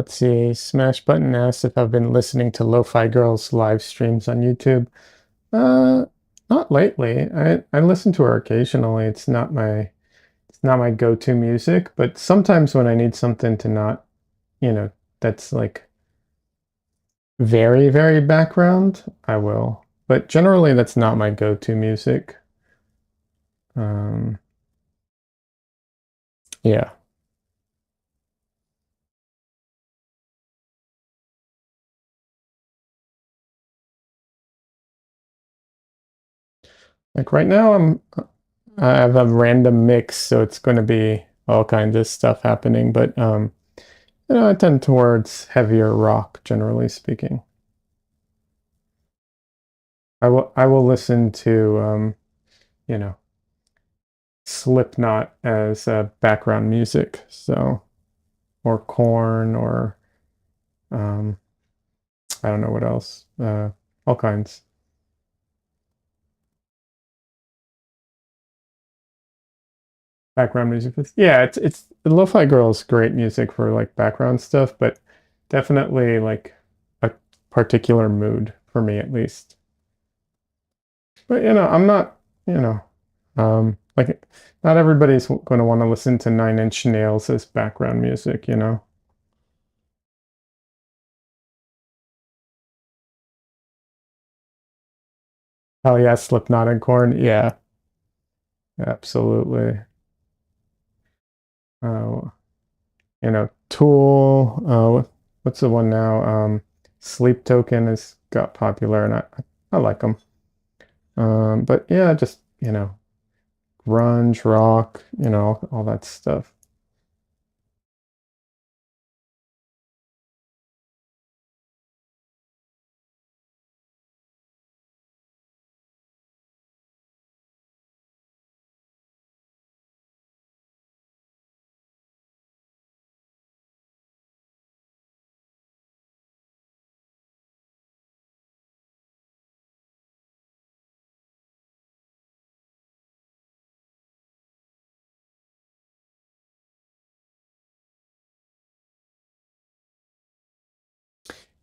Let's see. Smash Button asks if I've been listening to Lo-Fi Girls live streams on YouTube. Uh, Not lately. I listen to her occasionally. It's not my go-to music, but sometimes when I need something to not, that's like very, very background, I will. But generally, that's not my go-to music. Um, yeah. Like right now, I have a random mix, so it's going to be all kinds of stuff happening. But I tend towards heavier rock, generally speaking. I will listen to you know, Slipknot as background music, so or Corn or um, I don't know what else. All kinds. Background music. Yeah, it's Lo-Fi Girl's great music for like background stuff, but definitely like a particular mood for me at least. But I'm not, you know, like not everybody's going to want to listen to Nine Inch Nails as background music. Oh yeah, Slipknot and Corn. Yeah, absolutely. Uh, Tool. What's the one now? Sleep Token has got popular, and I like them. But yeah, just grunge, rock, all that stuff.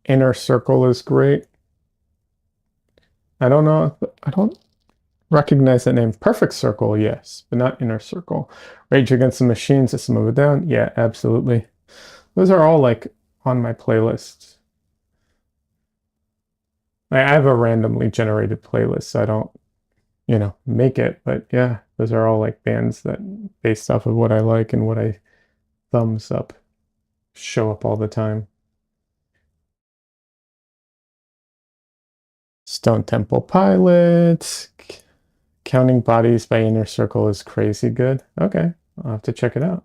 Inner Circle is great. I don't know. I don't recognize that name. Perfect Circle, yes, but not Inner Circle. Rage Against the Machine, System of a Down, yeah, absolutely. Those are all like on my playlist. I have a randomly generated playlist, so I don't, make it. But yeah, those are all like bands that based off of what I like and what I thumbs up show up all the time. Stone Temple Pilots, Counting Bodies by Inner Circle is crazy good. Okay, I'll have to check it out.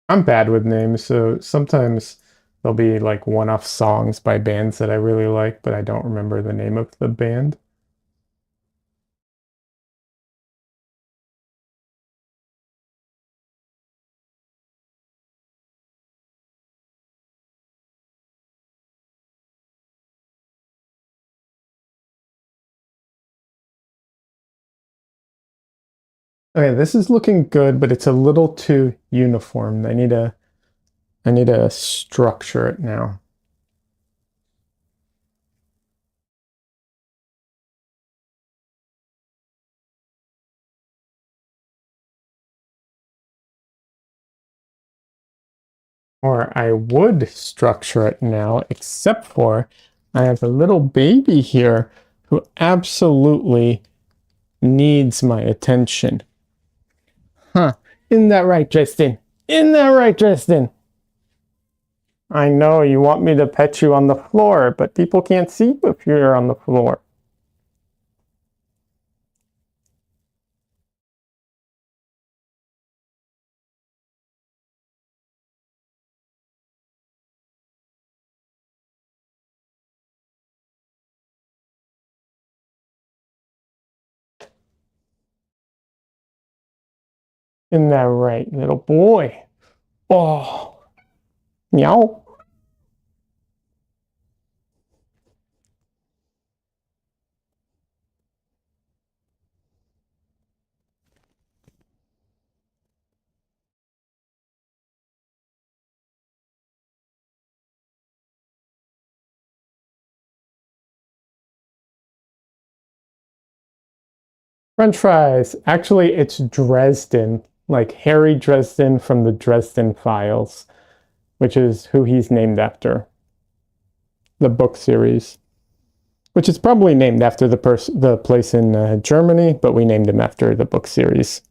I'm bad with names, so sometimes there'll be like one-off songs by bands that I really like, but I don't remember the name of the band. Okay, this is looking good, but it's a little too uniform. I need to structure it now. Or I would structure it now, except for I have a little baby here who absolutely needs my attention. Huh. Isn't that right, Tristan? Isn't that right, Tristan? I know you want me to pet you on the floor, but people can't see you if you're on the floor. Isn't that right, little boy? Oh, meow. French fries. Actually, it's Dresden, like Harry Dresden from the Dresden Files, which is who he's named after, the book series, which is probably named after the place in Germany, but we named him after the book series.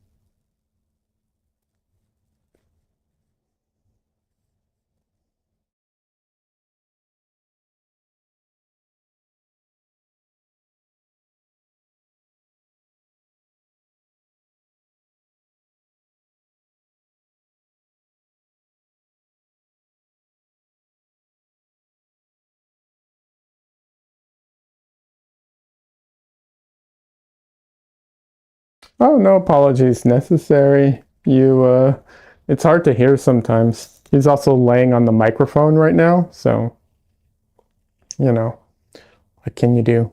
Oh, no apologies necessary. It's hard to hear sometimes. He's also laying on the microphone right now, so, what can you do?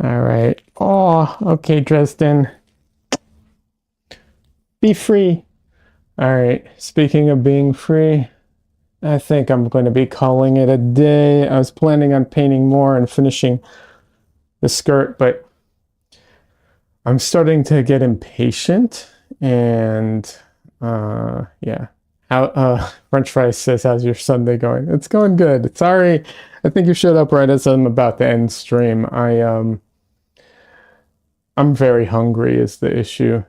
All right. Oh, okay, Dresden. Be free. All right. Speaking of being free, I think I'm going to be calling it a day. I was planning on painting more and finishing the skirt, but I'm starting to get impatient. And yeah. How French Fries says, "How's your Sunday going?" It's going good. Sorry, I think you showed up right as I'm about to end stream. I'm very hungry is the issue.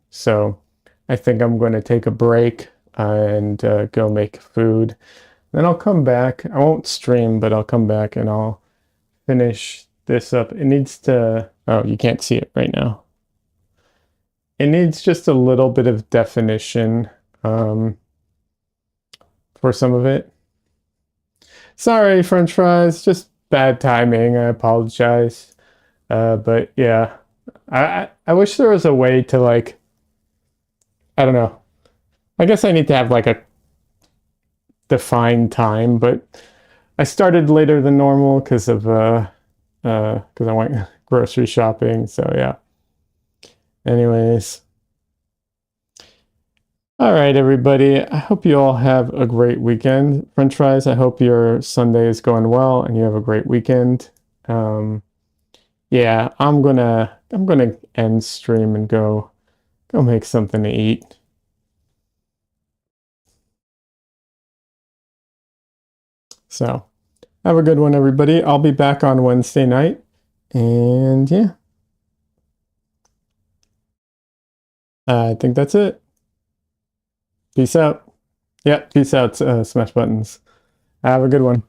So I think I'm going to take a break and go make food. Then I'll come back. I won't stream, but I'll come back and I'll finish this up. It needs to, oh, you can't see it right now. It needs just a little bit of definition for some of it. Sorry, French fries, just bad timing. I apologize. But yeah, I wish there was a way to like, I don't know. I guess I need to have like a defined time, but I started later than normal because I went grocery shopping. So yeah. Anyways. All right, everybody. I hope you all have a great weekend. French fries, I hope your Sunday is going well and you have a great weekend. Yeah, I'm gonna end stream and go make something to eat. So have a good one, everybody. I'll be back on Wednesday night. And yeah, I think that's it. Peace out. Yeah, peace out, smash buttons. Have a good one.